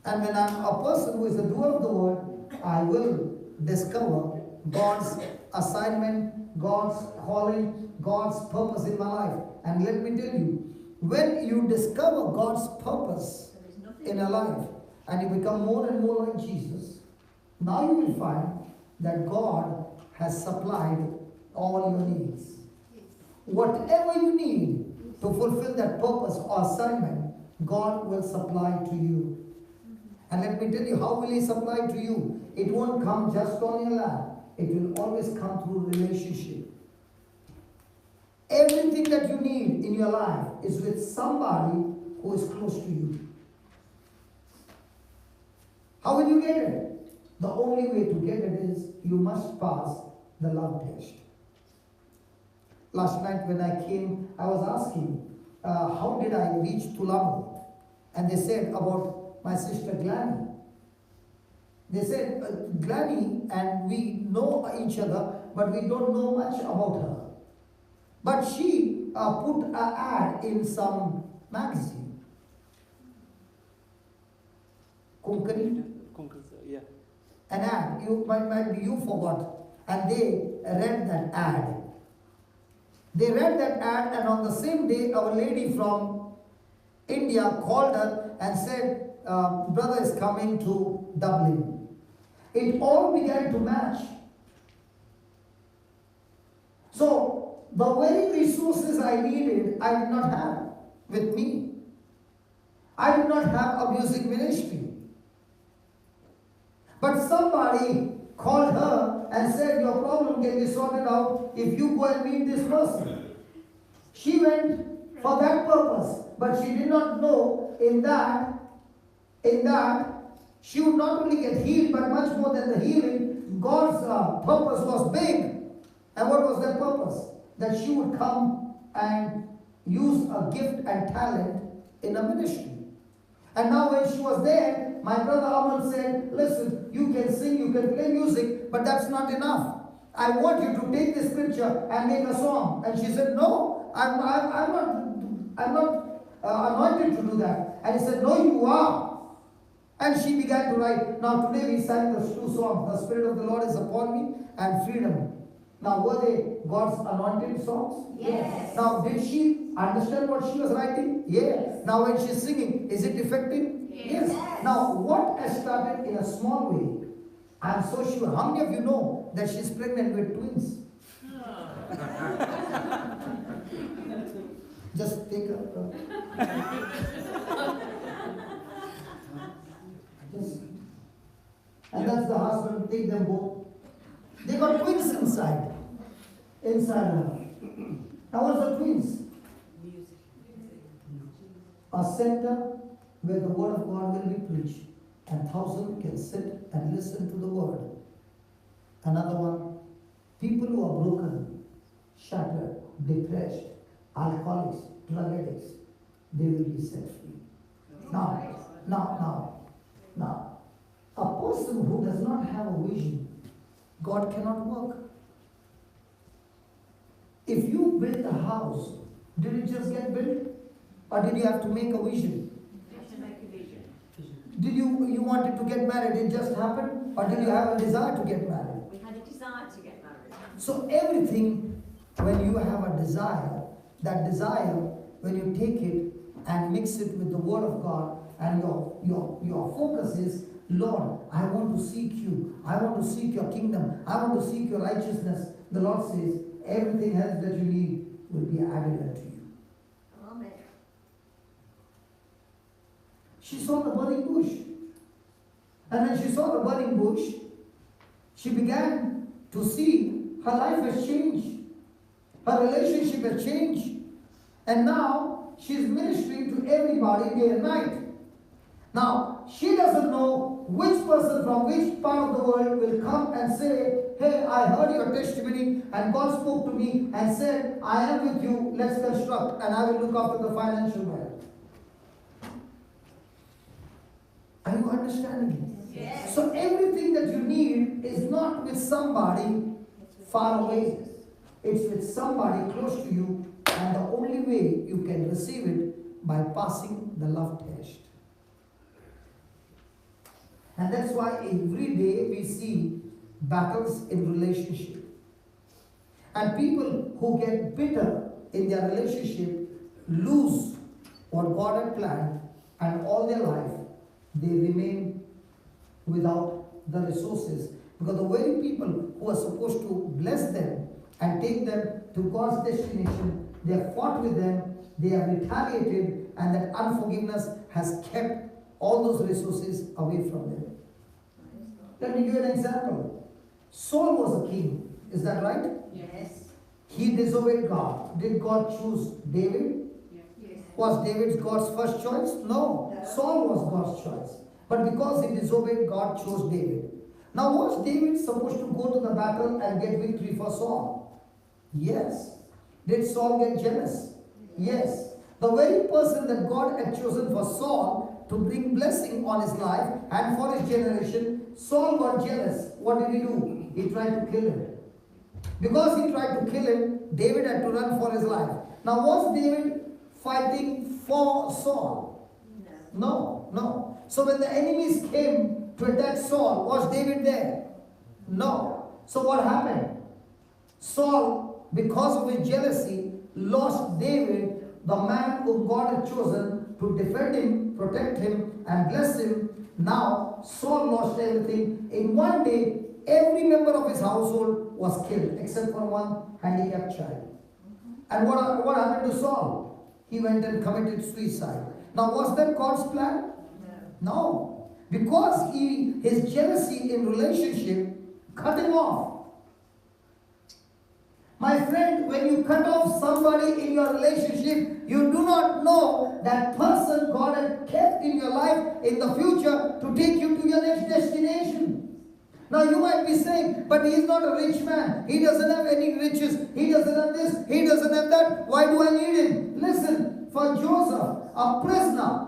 And when I'm a person who is a doer of the word, I will discover God's assignment, God's calling, God's purpose in my life. And let me tell you, when you discover God's purpose in your life and you become more and more like Jesus, now you will find that God has supplied all your needs. Whatever you need to fulfill that purpose or assignment, God will supply to you. And let me tell you, how will He supply to you? It won't come just on your lap. It will always come through relationship. Everything that you need in your life is with somebody who is close to you. How will you get it? The only way to get it is you must pass the love test. Last night when I came, I was asking, how did I reach Tulamo? And they said about my sister Glanny. They said, Glanny and we know each other, but we don't know much about her. But she put an ad in some magazine. Konkani? Yeah. An ad. You forgot. And they read that ad. They read that ad, and on the same day, our lady from India called her and said, brother is coming to Dublin. It all began to match. So, the very resources I needed, I did not have with me. I did not have a music ministry. But somebody called her and said, your problem can be sorted out if you go and meet this person. She went for that purpose, but she did not know in that she would not only get healed, but much more than the healing, God's purpose was big. And what was that purpose? That she would come and use a gift and talent in a ministry. And now when she was there, my brother Aman said, listen, you can sing, you can play music, but that's not enough. I want you to take this picture and make a song. And she said, no, I'm not anointed to do that. And he said, no, you are. And she began to write. Now today we sang those two songs. The Spirit of the Lord is upon me and Freedom. Now were they God's anointed songs? Yes. Now did she understand what she was writing? Yes. Now when she's singing, is it effective? Yes. Now what has started in a small way, I'm so sure. How many of you know that she's pregnant with twins? Just take a... And that's the husband, take them both. They got twins inside her. Now what's the twins? A center where the word of God will be preached, and 1,000 can sit and listen to the word. Another one, people who are broken, shattered, depressed, alcoholics, drug addicts, they will be set free. Now, a person who does not have a vision, God cannot work. If you build a house, did it just get built? Or did you have to make a vision? You have to make a vision. Did you wanted to get married, it just happened? Or did you have a desire to get married? We had a desire to get married. So everything, when you have a desire, that desire, when you take it and mix it with the word of God, and your focus is, Lord, I want to seek you. I want to seek your kingdom. I want to seek your righteousness. The Lord says, everything else that you need will be added unto you. Amen. She saw the burning bush. And when she saw the burning bush, she began to see her life has changed. Her relationship has changed. And now she's ministering to everybody day and night. Now, she doesn't know which person from which part of the world will come and say, hey, I heard your testimony and God spoke to me and said, I am with you, let's construct and I will look after the financial matter. Are you understanding me? Yes. So everything that you need is not with somebody far away. It's with somebody close to you, and the only way you can receive it by passing the love test. And that's why every day we see battles in relationship. And people who get bitter in their relationship lose what God had planned, and all their life they remain without the resources. Because the very people who are supposed to bless them and take them to God's destination, they have fought with them, they have retaliated, and that unforgiveness has kept all those resources away from them. Let me give you an example. Saul was a king, is that right? Yes. He disobeyed God. Did God choose David? Yes. Was David God's first choice? No. No. Saul was God's choice. But because he disobeyed, God chose David. Now was David supposed to go to the battle and get victory for Saul? Yes. Did Saul get jealous? Yes. The very person that God had chosen for Saul to bring blessing on his life and for his generation, Saul got jealous. What did he do? He tried to kill him. Because he tried to kill him, David had to run for his life. Now was David fighting for Saul? No, no. So when the enemies came to attack Saul, was David there? No. So what happened? Saul, because of his jealousy, lost David, the man whom God had chosen to defend him, protect him, and bless him. Now Saul lost everything. In one day, every member of his household was killed, except for one handicapped child. And what happened to Saul? He went and committed suicide. Now was that God's plan? No. Because his jealousy in relationship cut him off. My friend, when you cut off somebody in your relationship, you do not know that person God had kept in your life in the future to take you to your next destination. Now you might be saying, but he is not a rich man. He doesn't have any riches. He doesn't have this. He doesn't have that. Why do I need him? Listen, for Joseph, a prisoner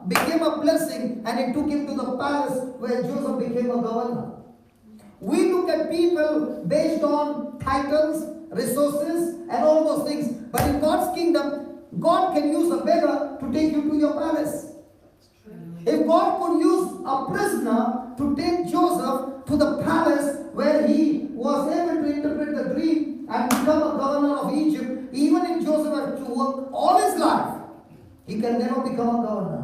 became a blessing, and it took him to the palace where Joseph became a governor. We look at people based on titles, resources, and all those things. But in God's kingdom, God can use a beggar to take you to your palace. If God could use a prisoner to take Joseph to the palace where he was able to interpret the dream and become a governor of Egypt, even if Joseph had to work all his life, he can never become a governor.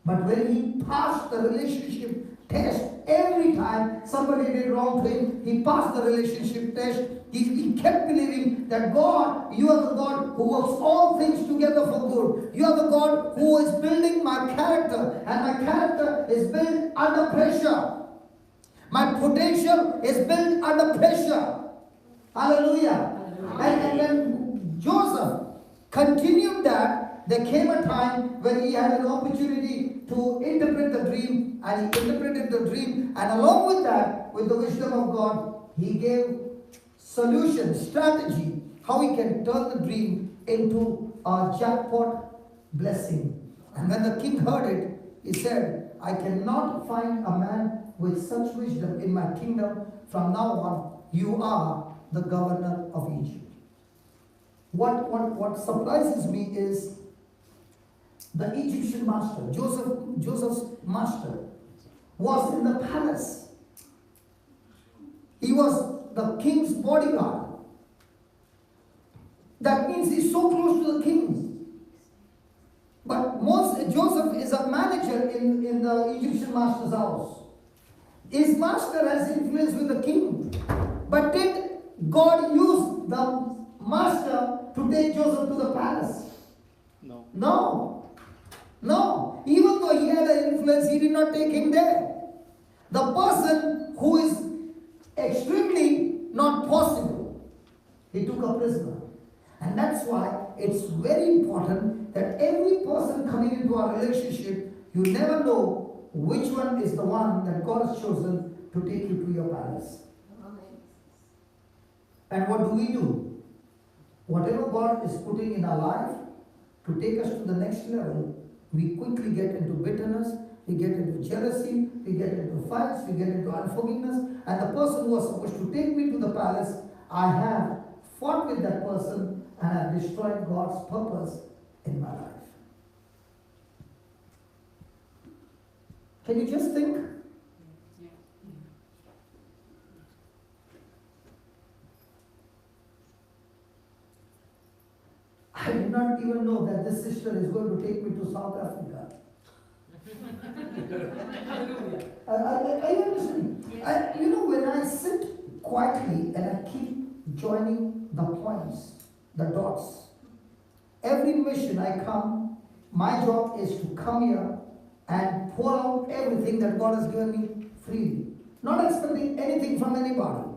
But when he passed the relationship test, every time somebody did wrong to him, he passed the relationship test. He kept believing that God, you are the God who works all things together for good. You are the God who is building my character, and my character is built under pressure. My potential is built under pressure. Hallelujah. And when Joseph continued that, there came a time when he had an opportunity to interpret the dream, and he interpreted the dream, and along with that, with the wisdom of God, he gave solution, strategy, how he can turn the dream into a jackpot blessing. And when the king heard it, he said, I cannot find a man with such wisdom in my kingdom. From now on, you are the governor of Egypt. What surprises me is the Egyptian master, Joseph's master, was in the palace. He was the king's bodyguard. That means he's so close to the king. But Joseph is a manager in the Egyptian master's house. His master has influence with the king. But did God use the master to take Joseph to the palace? No. No. Even though he had an influence, he did not take him there. The person who is extremely not possible, he took a prisoner. And that's why it's very important that every person coming into our relationship, you never know which one is the one that God has chosen to take you to your palace. And what do? Whatever God is putting in our life to take us to the next level, we quickly get into bitterness, we get into jealousy, we get into fights, we get into unforgiveness, and the person who was supposed to take me to the palace, I have fought with that person and have destroyed God's purpose in my life. Can you just think? I did not even know that this sister is going to take me to South Africa. Are you understanding? Yes. When I sit quietly and I keep joining the points, the dots, every mission I come, my job is to come here and pour out everything that God has given me freely, not expecting anything from anybody.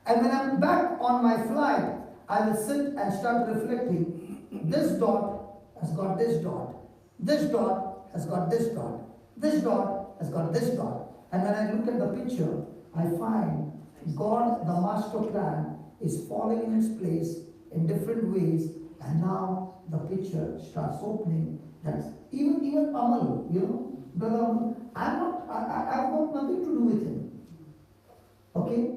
And when I'm back on my flight, I will sit and start reflecting. This dot has got this dot. This dot has got this dot. This dot has got this dot. And when I look at the picture, I find God, the master plan, is falling in its place in different ways. And now the picture starts opening. That's even Amal, Brother Amal, I've got nothing to do with him. Okay?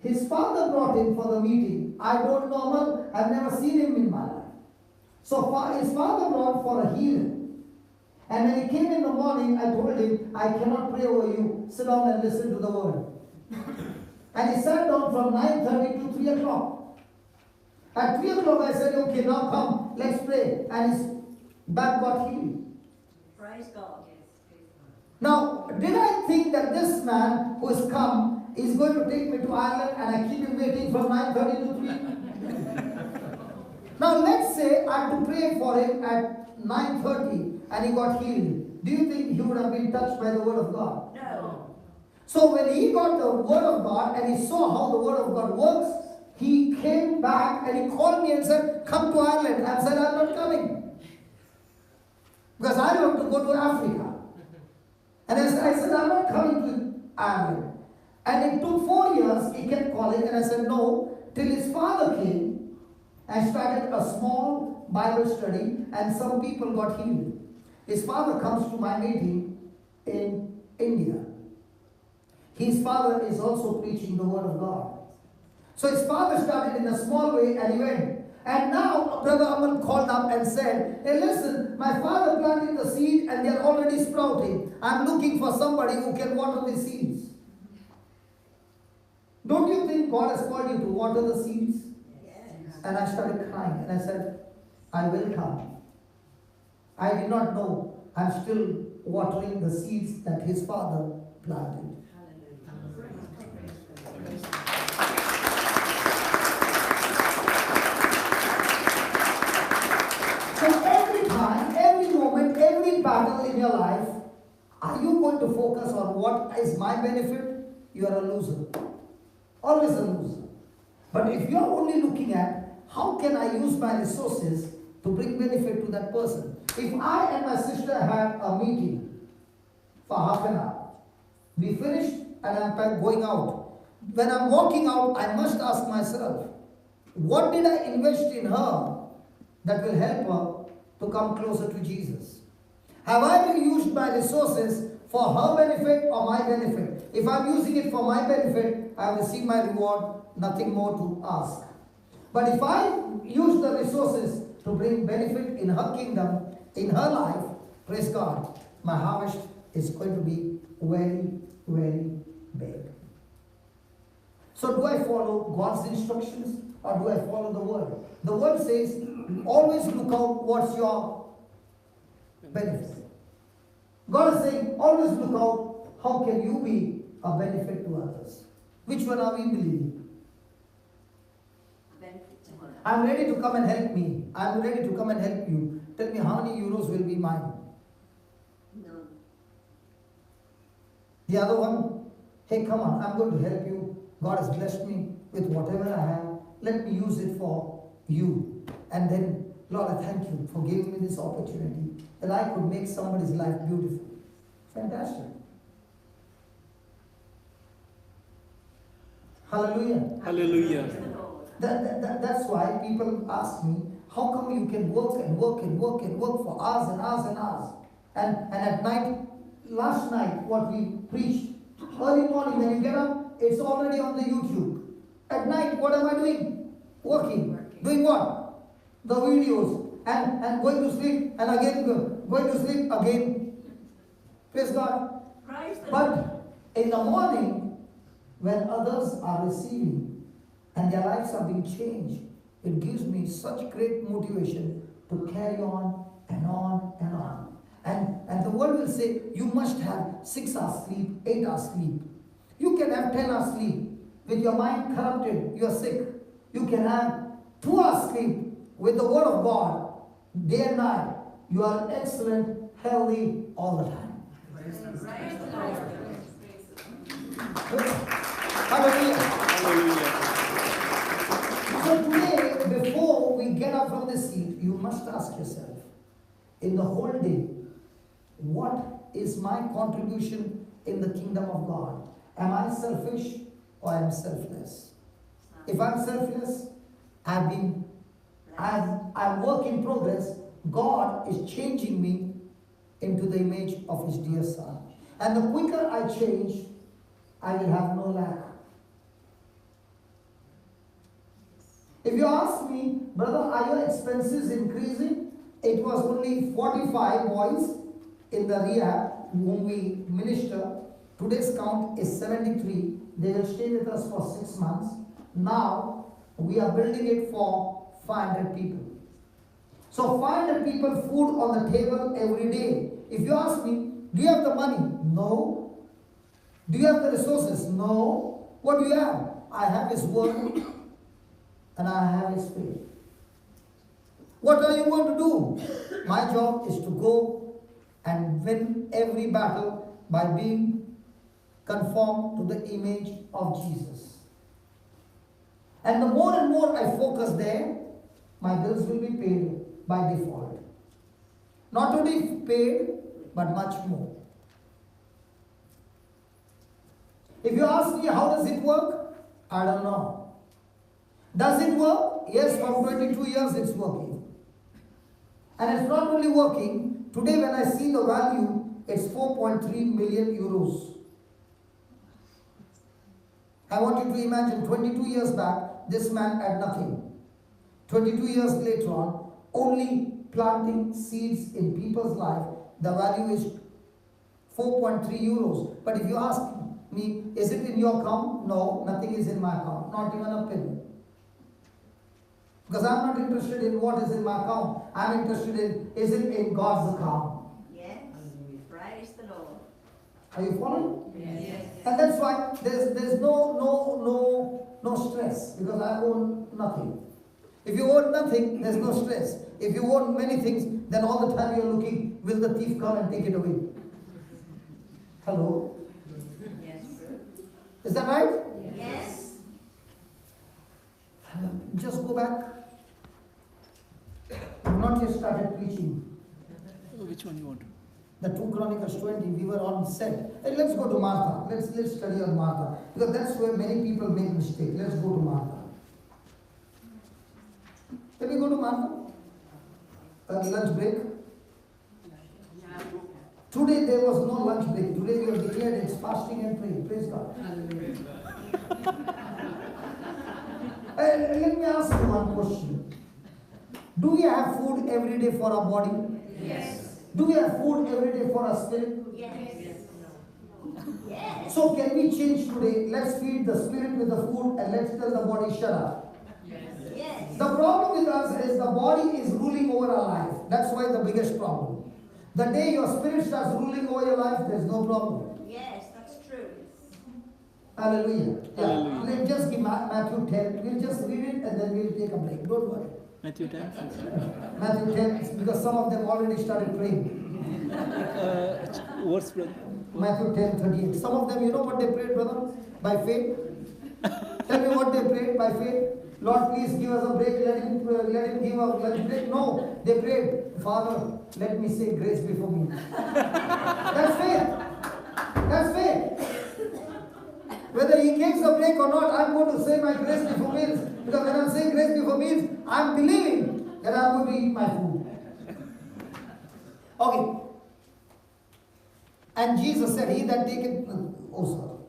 His father brought him for the meeting. I don't know Amal, I've never seen him in my life. So his father brought for a healing. And when he came in the morning, I told him, I cannot pray over you. Sit down and listen to the word. And he sat down from 9:30 to 3 o'clock. At 3 o'clock I said, okay, now come, let's pray. And his back got healed. Praise God. Now, did I think that this man who has come is going to take me to Ireland and I keep him waiting from 9:30 to 3? Now, let's say I had to pray for him at 9:30 and he got healed. Do you think he would have been touched by the word of God? No. So when he got the word of God and he saw how the word of God works, he came back and he called me and said, come to Ireland. I said, I'm not coming. Because I want to go to Africa. And I said, I'm not coming to Ireland. And it took 4 years, he kept calling, and I said, no, till his father came and started a small Bible study, and some people got healed. His father comes to my meeting in India. His father is also preaching the word of God. So his father started in a small way and he went. And now Brother Aman called up and said, hey listen, my father planted the seed and they're already sprouting. I'm looking for somebody who can water the seeds. Don't you think God has called you to water the seeds? Yes. And I started crying and I said, I will come. I did not know I'm still watering the seeds that his father planted. So every time, every moment, every battle in your life, are you going to focus on what is my benefit? You are a loser. Always a loser. But if you are only looking at how can I use my resources to bring benefit to that person. If I and my sister had a meeting for half an hour, we finished and I'm going out. When I'm walking out, I must ask myself, what did I invest in her that will help her to come closer to Jesus? Have I used my resources for her benefit or my benefit? If I'm using it for my benefit, I will receive my reward, nothing more to ask. But if I use the resources to bring benefit in her kingdom, in her life, praise God, my harvest is going to be very, very big. So do I follow God's instructions or do I follow the word? The word says, always look out what's your benefit. God is saying, always look out how can you be a benefit to others. Which one are we believing? Benefit to her. I'm ready to come and help me. I'm ready to come and help you. Tell me how many euros will be mine? None. The other one, hey come on, I'm going to help you. God has blessed me with whatever I have. Let me use it for you. And then Lord, I thank you for giving me this opportunity that I could make somebody's life beautiful. Fantastic. Hallelujah. Hallelujah. That's why people ask me, how come you can work and work and work and work for hours and hours and hours? And at night, last night, what we preached, early morning when you get up, it's already on the YouTube. At night, what am I doing? Working. Doing what? The videos. And going to sleep and again going to sleep again. Praise God. Praise the Lord. But in the morning, when others are receiving and their lives are being changed, it gives me such great motivation to carry on and on and on. And the world will say, you must have 6 hours sleep, 8 hours sleep. You can have 10 hours sleep. With your mind corrupted, you are sick. You can have 2 hours sleep with the word of God, day and night. You are excellent, healthy all the time. Praise the Lord. Hallelujah. Hallelujah. So today, before we get up from the seat, you must ask yourself, in the whole day, what is my contribution in the kingdom of God? Am I selfish or am I selfless? If I'm selfless, I'm work in progress. God is changing me into the image of His dear Son. And the quicker I change, I will have no lack. If you ask me, brother, are your expenses increasing? It was only 45 boys in the rehab whom we minister. Today's count is 73. They will stay with us for 6 months. Now, we are building it for 500 people. So 500 people, food on the table every day. If you ask me, do you have the money? No. Do you have the resources? No. What do you have? I have His word and I have His faith. What are you going to do? My job is to go and win every battle by being conformed to the image of Jesus. And the more and more I focus there, my bills will be paid by default. Not only paid, but much more. If you ask me how does it work, I don't know. Does it work? Yes, for 22 years it's working. And it's not only working, today when I see the value, it's 4.3 million euros. I want you to imagine 22 years back, this man had nothing. 22 years later on, only planting seeds in people's life, the value is 4.3 euros. But if you ask me, is it in your account? No, nothing is in my account, not even a penny. Because I'm not interested in what is in my account. I'm interested in, is it in God's account? Yes. Praise the Lord. Are you following? Yes. And that's why there's no stress, because I own nothing. If you own nothing, there's no stress. If you own many things, then all the time you're looking, will the thief come and take it away? Hello? Yes. Is that right? Yes. Just go back. I've not yet started preaching. Which one you want? The 2 Chronicles 20, we were on set. Hey, let's go to Martha. Let's study on Martha. Because that's where many people make mistake. Let's go to Martha. Can we go to Martha? Lunch break. Today there was no lunch break. Today we have declared it's fasting and praying. Praise God. Let me ask you one question. Do we have food every day for our body? Yes. Do we have food every day for our spirit? Yes. Yes. So can we change today? Let's feed the spirit with the food and let's tell the body shut up. Yes. The problem with us is the body is ruling over our life. That's why the biggest problem. The day your spirit starts ruling over your life, there's no problem. Yes, that's true. Hallelujah. Yeah. Hallelujah. Let's just give Matthew 10. We'll just read it and then we'll take a break. Don't worry. Matthew 10. Matthew 10, because some of them already started praying. Words, brother. Matthew 10:38. Some of them, you know what they prayed, brother? By faith. Tell me what they prayed by faith. Lord, please give us a break. Let him give a lunch break. No, they prayed, Father, let me say grace before me. That's faith. That's faith. Whether he gives a break or not, I'm going to say my grace before meals. Because when I'm saying grace before meals, I'm believing that I'm going to eat my food. Okay. And Jesus said, he that taketh, oh sorry.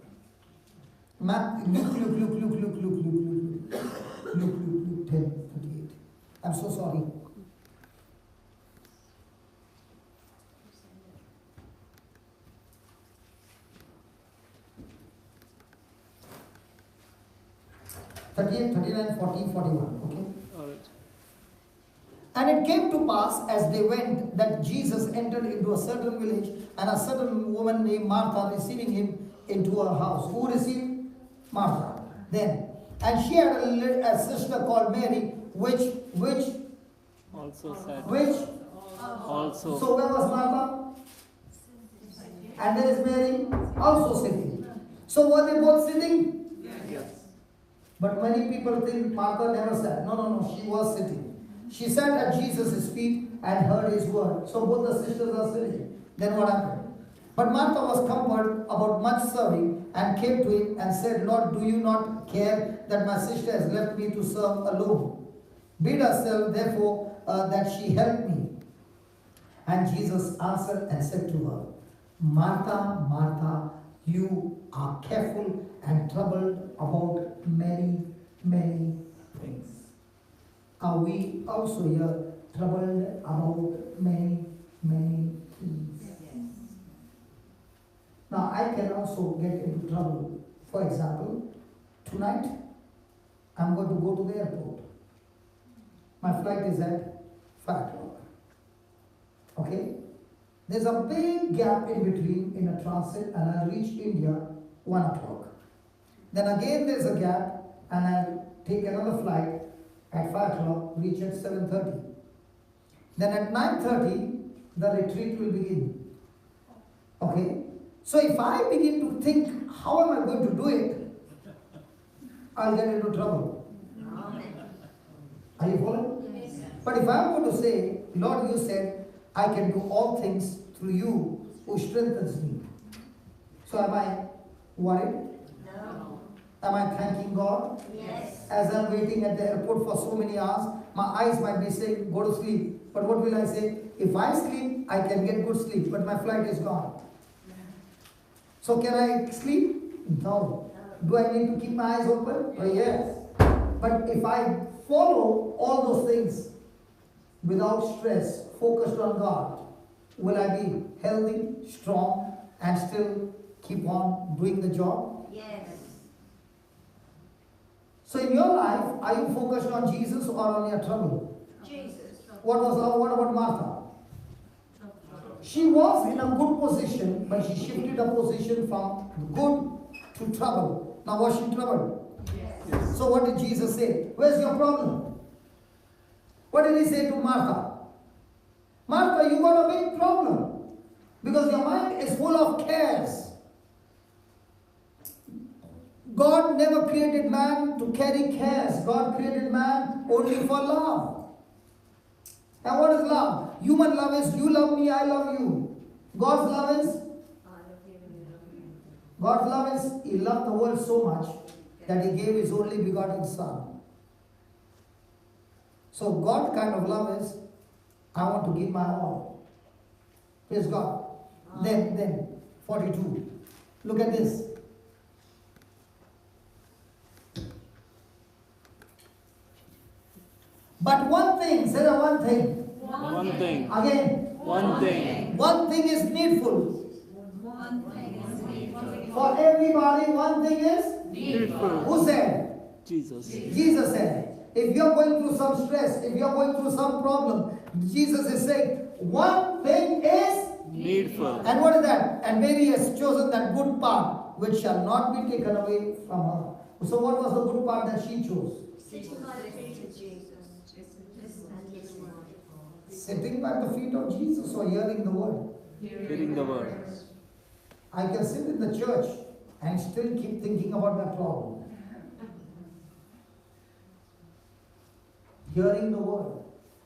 Luke 10:38. I'm so sorry. 38, 39, 40, 41. Okay. All right. And it came to pass as they went that Jesus entered into a certain village, and a certain woman named Martha receiving him into her house. Who received? Martha. Then. And she had a sister called Mary, which Also said. So Also. where was Martha? And there is Mary also sitting. So were they both sitting? Yes. But many people think Martha never sat. No, she was sitting. She sat at Jesus' feet and heard his word. So both the sisters are sitting. Then what happened? But Martha was cumbered about much serving and came to him and said, Lord, do you not care that my sister has left me to serve alone? Bid herself, therefore, that she help me. And Jesus answered and said to her, Martha, Martha, you are careful and troubled about many, many things. Are we also here troubled about many, many things? Now, I can also get into trouble. For example, tonight, I'm going to go to the airport. My flight is at 5 o'clock. Okay? There's a big gap in between in a transit, and I'll reach India 1 o'clock. Then again there's a gap, and I'll take another flight at 5 o'clock, reach at 7:30. Then at 9:30, the retreat will begin. Okay? So if I begin to think, how am I going to do it? I'll get into trouble. Are you following? Yes. But if I'm going to say, Lord, you said, I can do all things through you who strengthens me. So am I worried? No. Am I thanking God? Yes. As I'm waiting at the airport for so many hours, my eyes might be saying, go to sleep. But what will I say? If I sleep, I can get good sleep, but my flight is gone. So can I sleep? No. Do I need to keep my eyes open? Oh, yes. But if I follow all those things without stress, focused on God, will I be healthy, strong, and still keep on doing the job? Yes. So in your life, are you focused on Jesus or on your trouble? Jesus. What about Martha? She was in a good position, but she shifted her position from good to trouble. Now was she troubled? Yes. So what did Jesus say? Where's your problem? What did he say to Martha? Martha, you got a big problem because your mind is full of cares. God never created man to carry cares. God created man only for love. And what is love? Human love is you love me, I love you. God's love is? God's love is He loved the world so much that He gave His only begotten Son. So God kind of love is, I want to give my all. Praise God. Then 42. Look at this. But one thing, say that one thing. One thing. Again. One thing. One thing is needful. For everybody, one thing is Needful. Who said? Jesus. Jesus said. If you're going through some stress, if you're going through some problem, Jesus is saying, one thing is Needful. And what is that? And Mary has chosen that good part which shall not be taken away from her. So what was the good part that she chose? Sitting by the feet of Jesus. And listening. Sitting by the feet of Jesus or hearing the word. Hearing the word. I can sit in the church and still keep thinking about my problem. Hearing the word.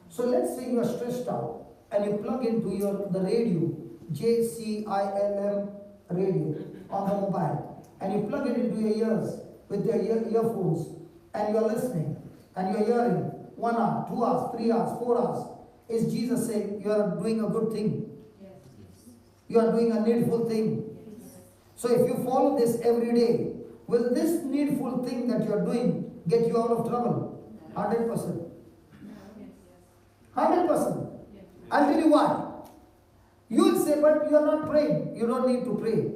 So let's say you are stressed out and you plug into the radio, JCILM radio on the mobile, and you plug it into your ears with your earphones, and you are listening and you are hearing 1 hour, 2 hours, 3 hours, 4 hours. Is Jesus saying you are doing a good thing? You are doing a needful thing. So if you follow this every day, will this needful thing that you are doing get you out of trouble? 100%. 100%. I'll tell you why. You will say, but you are not praying. You don't need to pray.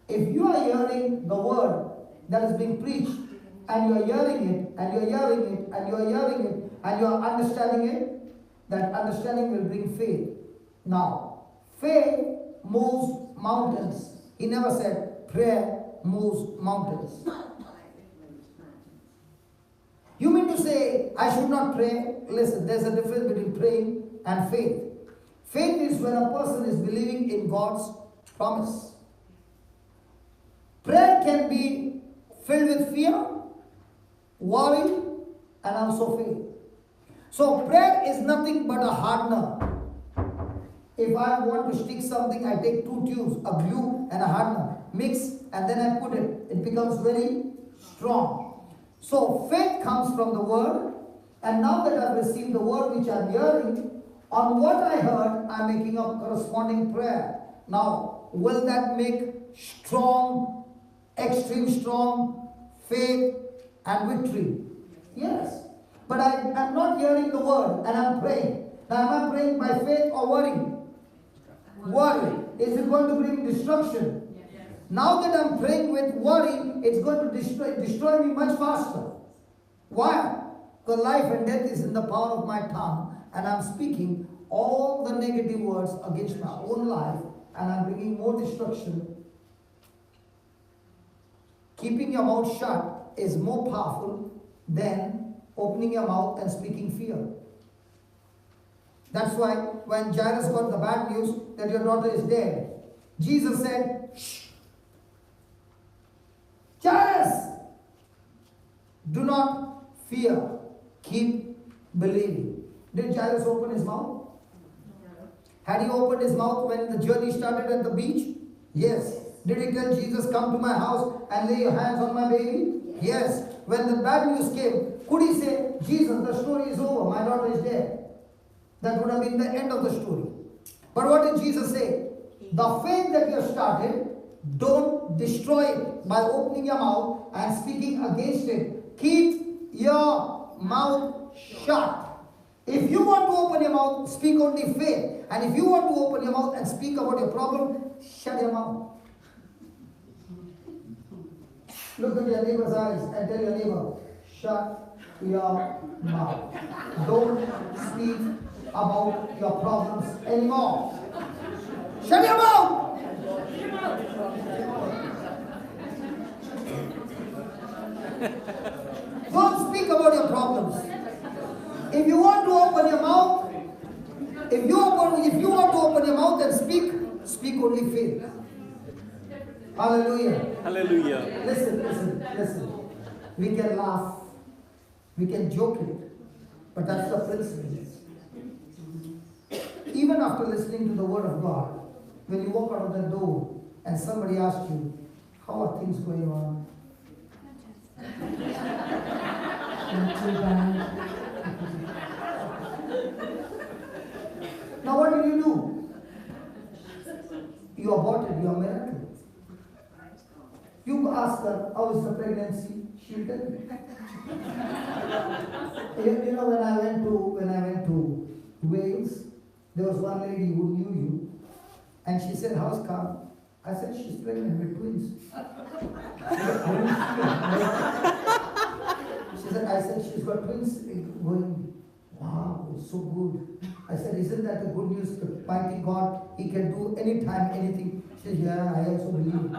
If you are hearing the word that is being preached, and you are hearing it, and you are hearing it, and you are hearing it, and you are understanding it, that understanding will bring faith. Now, faith moves mountains. He never said prayer moves mountains. You mean to say I should not pray? Listen, there's a difference between praying and faith. Faith is when a person is believing in God's promise. Prayer can be filled with fear, worry, and also faith. So prayer is nothing but a hardener. If I want to stick something, I take 2 tubes, a glue and a hardener, mix, and then I put it. It becomes very strong. So faith comes from the word, and now that I've received the word which I'm hearing, on what I heard, I'm making a corresponding prayer. Now, will that make strong, extreme strong faith and victory? Yes. But I'm not hearing the word and I'm praying. Now, am I praying by faith or worry? Worry. Is it going to bring destruction? Now that I'm praying with worry, it's going to destroy me much faster. Why? Because life and death is in the power of my tongue, and I'm speaking all the negative words against my own life, and I'm bringing more destruction. Keeping your mouth shut is more powerful than opening your mouth and speaking fear. That's why when Jairus got the bad news that your daughter is dead, Jesus said, shh, Jairus, do not fear, keep believing. Did Jairus open his mouth? Had he opened his mouth when the journey started at the beach? Yes. Did he tell Jesus, come to my house and lay your hands on my baby? Yes. When the bad news came, could he say, Jesus, the story is over, my daughter is dead? That would have been the end of the story. But what did Jesus say? The faith that you have started, don't destroy it by opening your mouth and speaking against it. Keep your mouth shut. If you want to open your mouth, speak only faith. And if you want to open your mouth and speak about your problem, shut your mouth. Look at your neighbor's eyes and tell your neighbor, shut your mouth. Don't speak about your problems anymore. Shut your mouth. Don't speak about your problems. If you want to open your mouth, if you want to open your mouth and speak only faith. Hallelujah. Hallelujah. Listen. We can laugh, we can joke it, but that's the principle. Even after listening to the word of God, when you walk out of the door and somebody asks you, how are things going on? Not too bad. Now what did you do? You aborted your miracle. You ask her, how is the pregnancy? She'll tell you. You know, when I went to Wales, there was one lady who knew you, and she said, how's Carl? I said, she's pregnant with twins. I said, she's got twins going. Wow, it's so good. I said, isn't that the good news? The mighty God, He can do anytime, anything. She said, yeah, I also believe.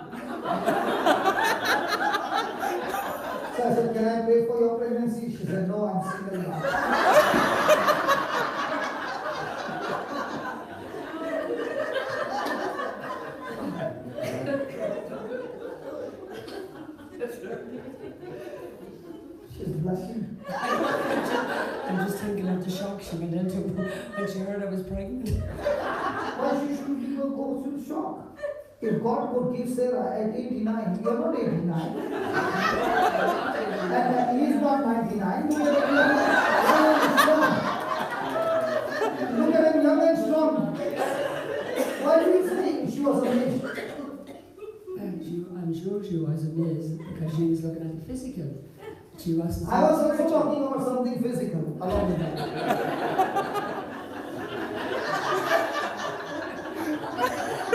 So I said, can I pray for your pregnancy? She said, no, I'm single now. She's blushing. I'm just thinking of the shock she went into when she heard I was pregnant. Why she shouldn't even go through shock? If God could give Sarah at 89, you're not 89. And he's not 99. Look at him young and strong. Look at him young and strong. Why do you think she was amazed? I'm sure she was amazed because she was looking at the physical. She wasn't. I was also talking about something physical along with that.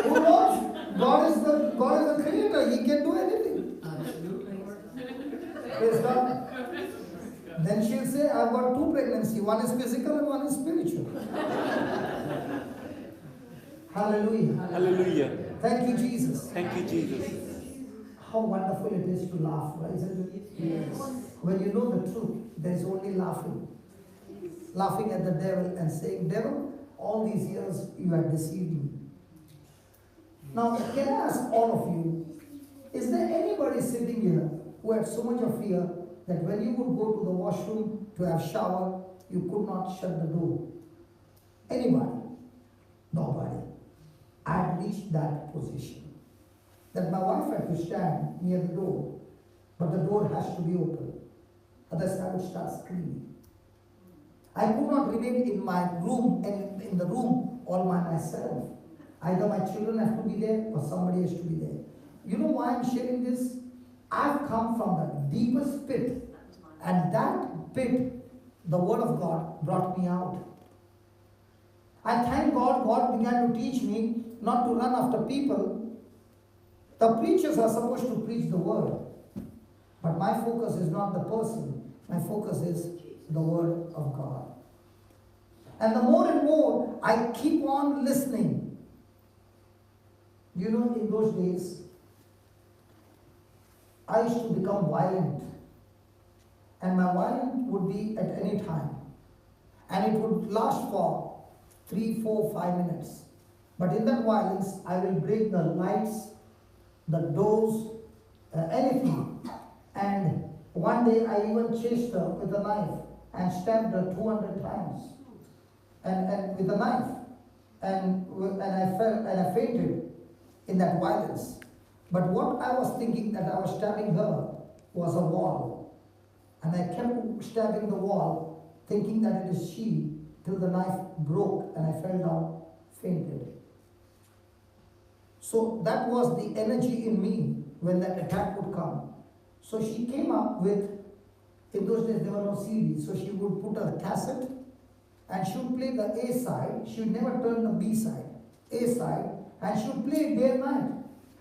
Who knows? God is the creator. He can do anything. Absolutely. Praise God. Then she'll say, I've got two pregnancies. One is physical and one is spiritual. Hallelujah. Hallelujah. Thank you, Jesus. Thank you, Jesus. How wonderful it is to laugh, right? Isn't it? Yes. When you know the truth, there is only laughing. Laughing at the devil and saying, devil, all these years you have deceived me. Now, can I ask all of you, is there anybody sitting here who had so much of fear that when you would go to the washroom to have shower, you could not shut the door? Anybody? Nobody. I had reached that position. That my wife had to stand near the door, but the door has to be open. Otherwise I would start screaming. I could not remain in my room and in the room all by myself. Either my children have to be there or somebody has to be there. You know why I'm sharing this? I've come from the deepest pit, and that pit, the Word of God brought me out. I thank God, God began to teach me not to run after people. The preachers are supposed to preach the Word, but my focus is not the person. My focus is the Word of God. And the more and more I keep on listening. You know, in those days, I used to become violent. And my violence would be at any time. And it would last for 3, 4, 5 minutes. But in that violence, I will break the lights, the doors, anything. And one day I even chased her with a knife and stabbed her 200 times. And with a knife. And I fainted in that violence. But what I was thinking that I was stabbing her was a wall. And I kept stabbing the wall, thinking that it is she, till the knife broke and I fell down, fainted. So that was the energy in me when that attack would come. So she came up with, in those days there were no CDs, so she would put a cassette and she would play the A side, she would never turn the B side, A side, and she would play it day and night.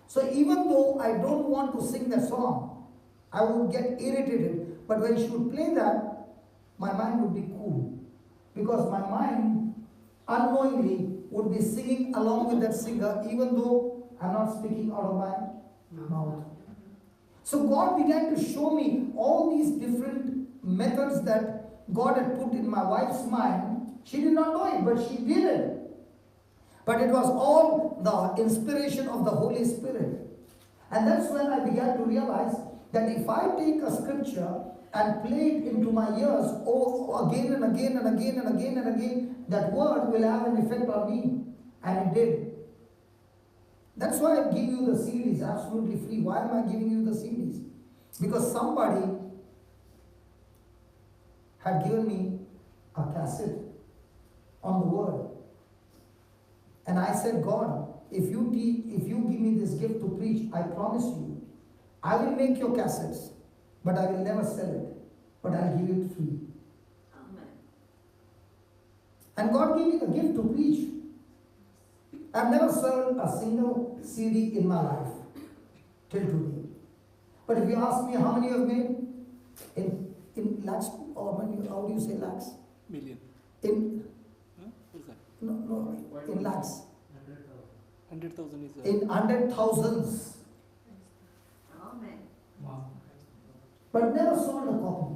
So even though I don't want to sing that song, I would get irritated, but when she would play that, my mind would be cool. Because my mind unknowingly would be singing along with that singer, even though I'm not speaking out of my mouth. So God began to show me all these different methods that God had put in my wife's mind. She did not know it, but she did it. But it was all the inspiration of the Holy Spirit. And that's when I began to realize that if I take a scripture and play it into my ears again and again and again and again and again, that word will have an effect on me. And it did. That's why I give you the CDs absolutely free. Why am I giving you the CDs? Because somebody had given me a cassette on the word. And I said, God, if you give me this gift to preach, I promise you, I will make your cassettes, but I will never sell it, but I'll give it free. Amen. And God gave me the gift to preach. I've never sold a single CD in my life till today. But if you ask me how many I've made, in lakhs, or how do you say lakhs? Million. In What's that? no, in lakhs. 100,000 is In 100,000s. Amen. Wow. But never sold a copy.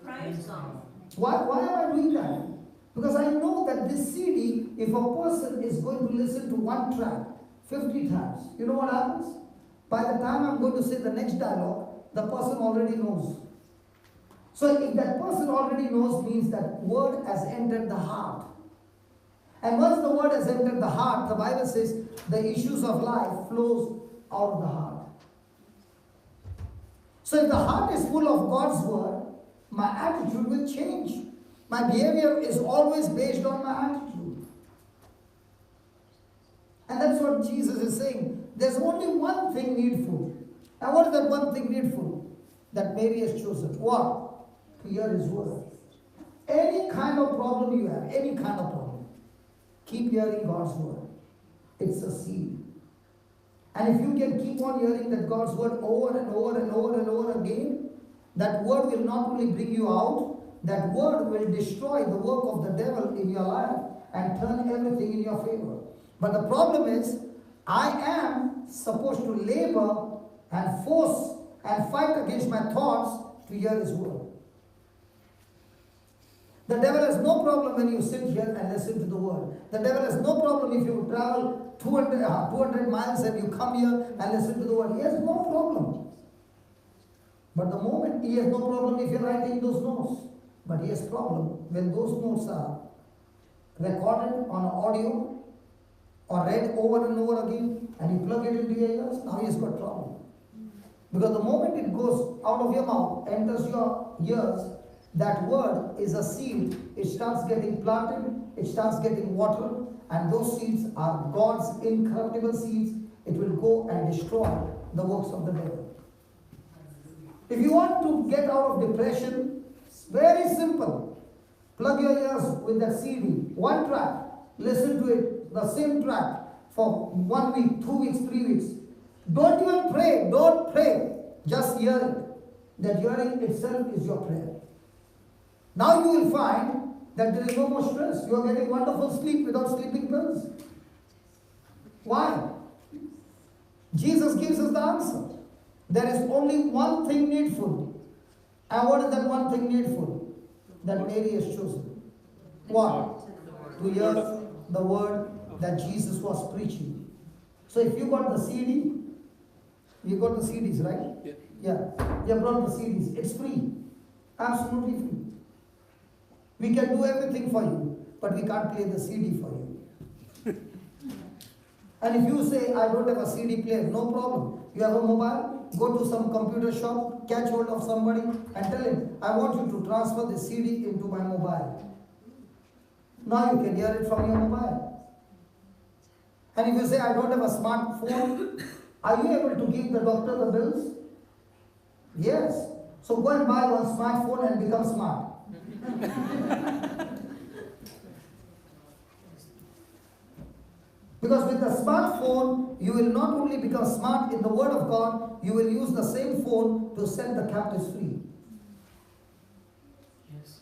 Praise God. Why am I doing that? Because I know that this CD, if a person is going to listen to one track 50 times, you know what happens? By the time I'm going to say the next dialogue, the person already knows. So if that person already knows, means that word has entered the heart. And once the word has entered the heart, the Bible says the issues of life flows out of the heart. So if the heart is full of God's word, my attitude will change. My behavior is always based on my attitude. And that's what Jesus is saying. There's only one thing needful. And what is that one thing needful? That Mary has chosen. What? To hear his word. Any kind of problem you have, any kind of problem, keep hearing God's word. It's a seed. And if you can keep on hearing that God's word over and over and over and over again, that word will not only bring you out, that word will destroy the work of the devil in your life and turn everything in your favor. But the problem is, I am supposed to labor and force and fight against my thoughts to hear his word. The devil has no problem when you sit here and listen to the word. The devil has no problem if you travel 200 miles and you come here and listen to the word. He has no problem. But the moment he has no problem if you're writing those notes. But he has problem when those notes are recorded on audio or read over and over again and you plug it into your ears, now he has got problem. Because the moment it goes out of your mouth, enters your ears, that word is a seed. It starts getting planted, it starts getting watered, and those seeds are God's incorruptible seeds. It will go and destroy the works of the devil. If you want to get out of depression, it's very simple. Plug your ears with that CD, one track, listen to it, the same track, for 1 week, 2 weeks, 3 weeks. Don't even pray, don't pray, just hear it. That hearing itself is your prayer. Now you will find that there is no more stress. You are getting wonderful sleep without sleeping pills. Why? Jesus gives us the answer. There is only one thing needful. And what is that one thing needful? That Mary has chosen. What? To hear the word that Jesus was preaching. So if you got the CD, you got the CDs, right? Yeah. Yeah. You have brought the CDs. It's free. Absolutely free. We can do everything for you, but we can't play the CD for you. And if you say, I don't have a CD player, no problem. You have a mobile, go to some computer shop, catch hold of somebody and tell him, I want you to transfer the CD into my mobile. Now you can hear it from your mobile. And if you say, I don't have a smartphone, are you able to give the doctor the bills? Yes. So go and buy one smartphone and become smart. Because with the smartphone, you will not only become smart in the word of God, you will use the same phone to set the captives free. Yes.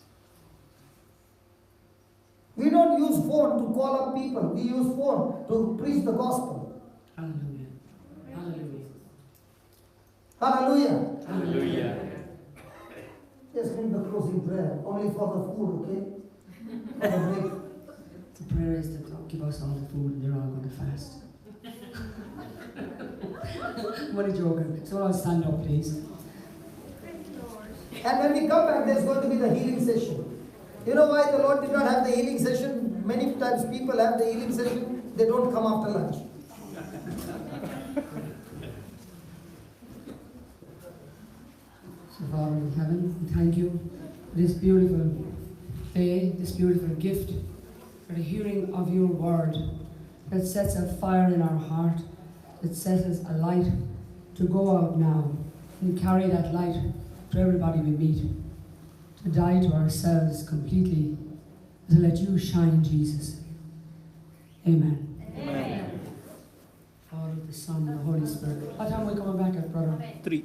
We don't use phone to call up people. We use phone to preach the gospel. Hallelujah. Hallelujah. Hallelujah. Hallelujah. Just read the closing prayer, only for the food, okay? For the break. The prayer is to give us all the food and they're all going to fast. I'm only joking. So I'll stand up, please. And when we come back, there's going to be the healing session. You know why the Lord did not have the healing session? Many times people have the healing session, they don't come after lunch. So Father in heaven, we thank you for this beautiful day, this beautiful gift, for the hearing of your word that sets a fire in our heart, that sets us a light to go out now and carry that light to everybody we meet, to die to ourselves completely, to let you shine, Jesus. Amen. Amen. Father, the Son, and the Holy Spirit. What time are we coming back at, brother? 3.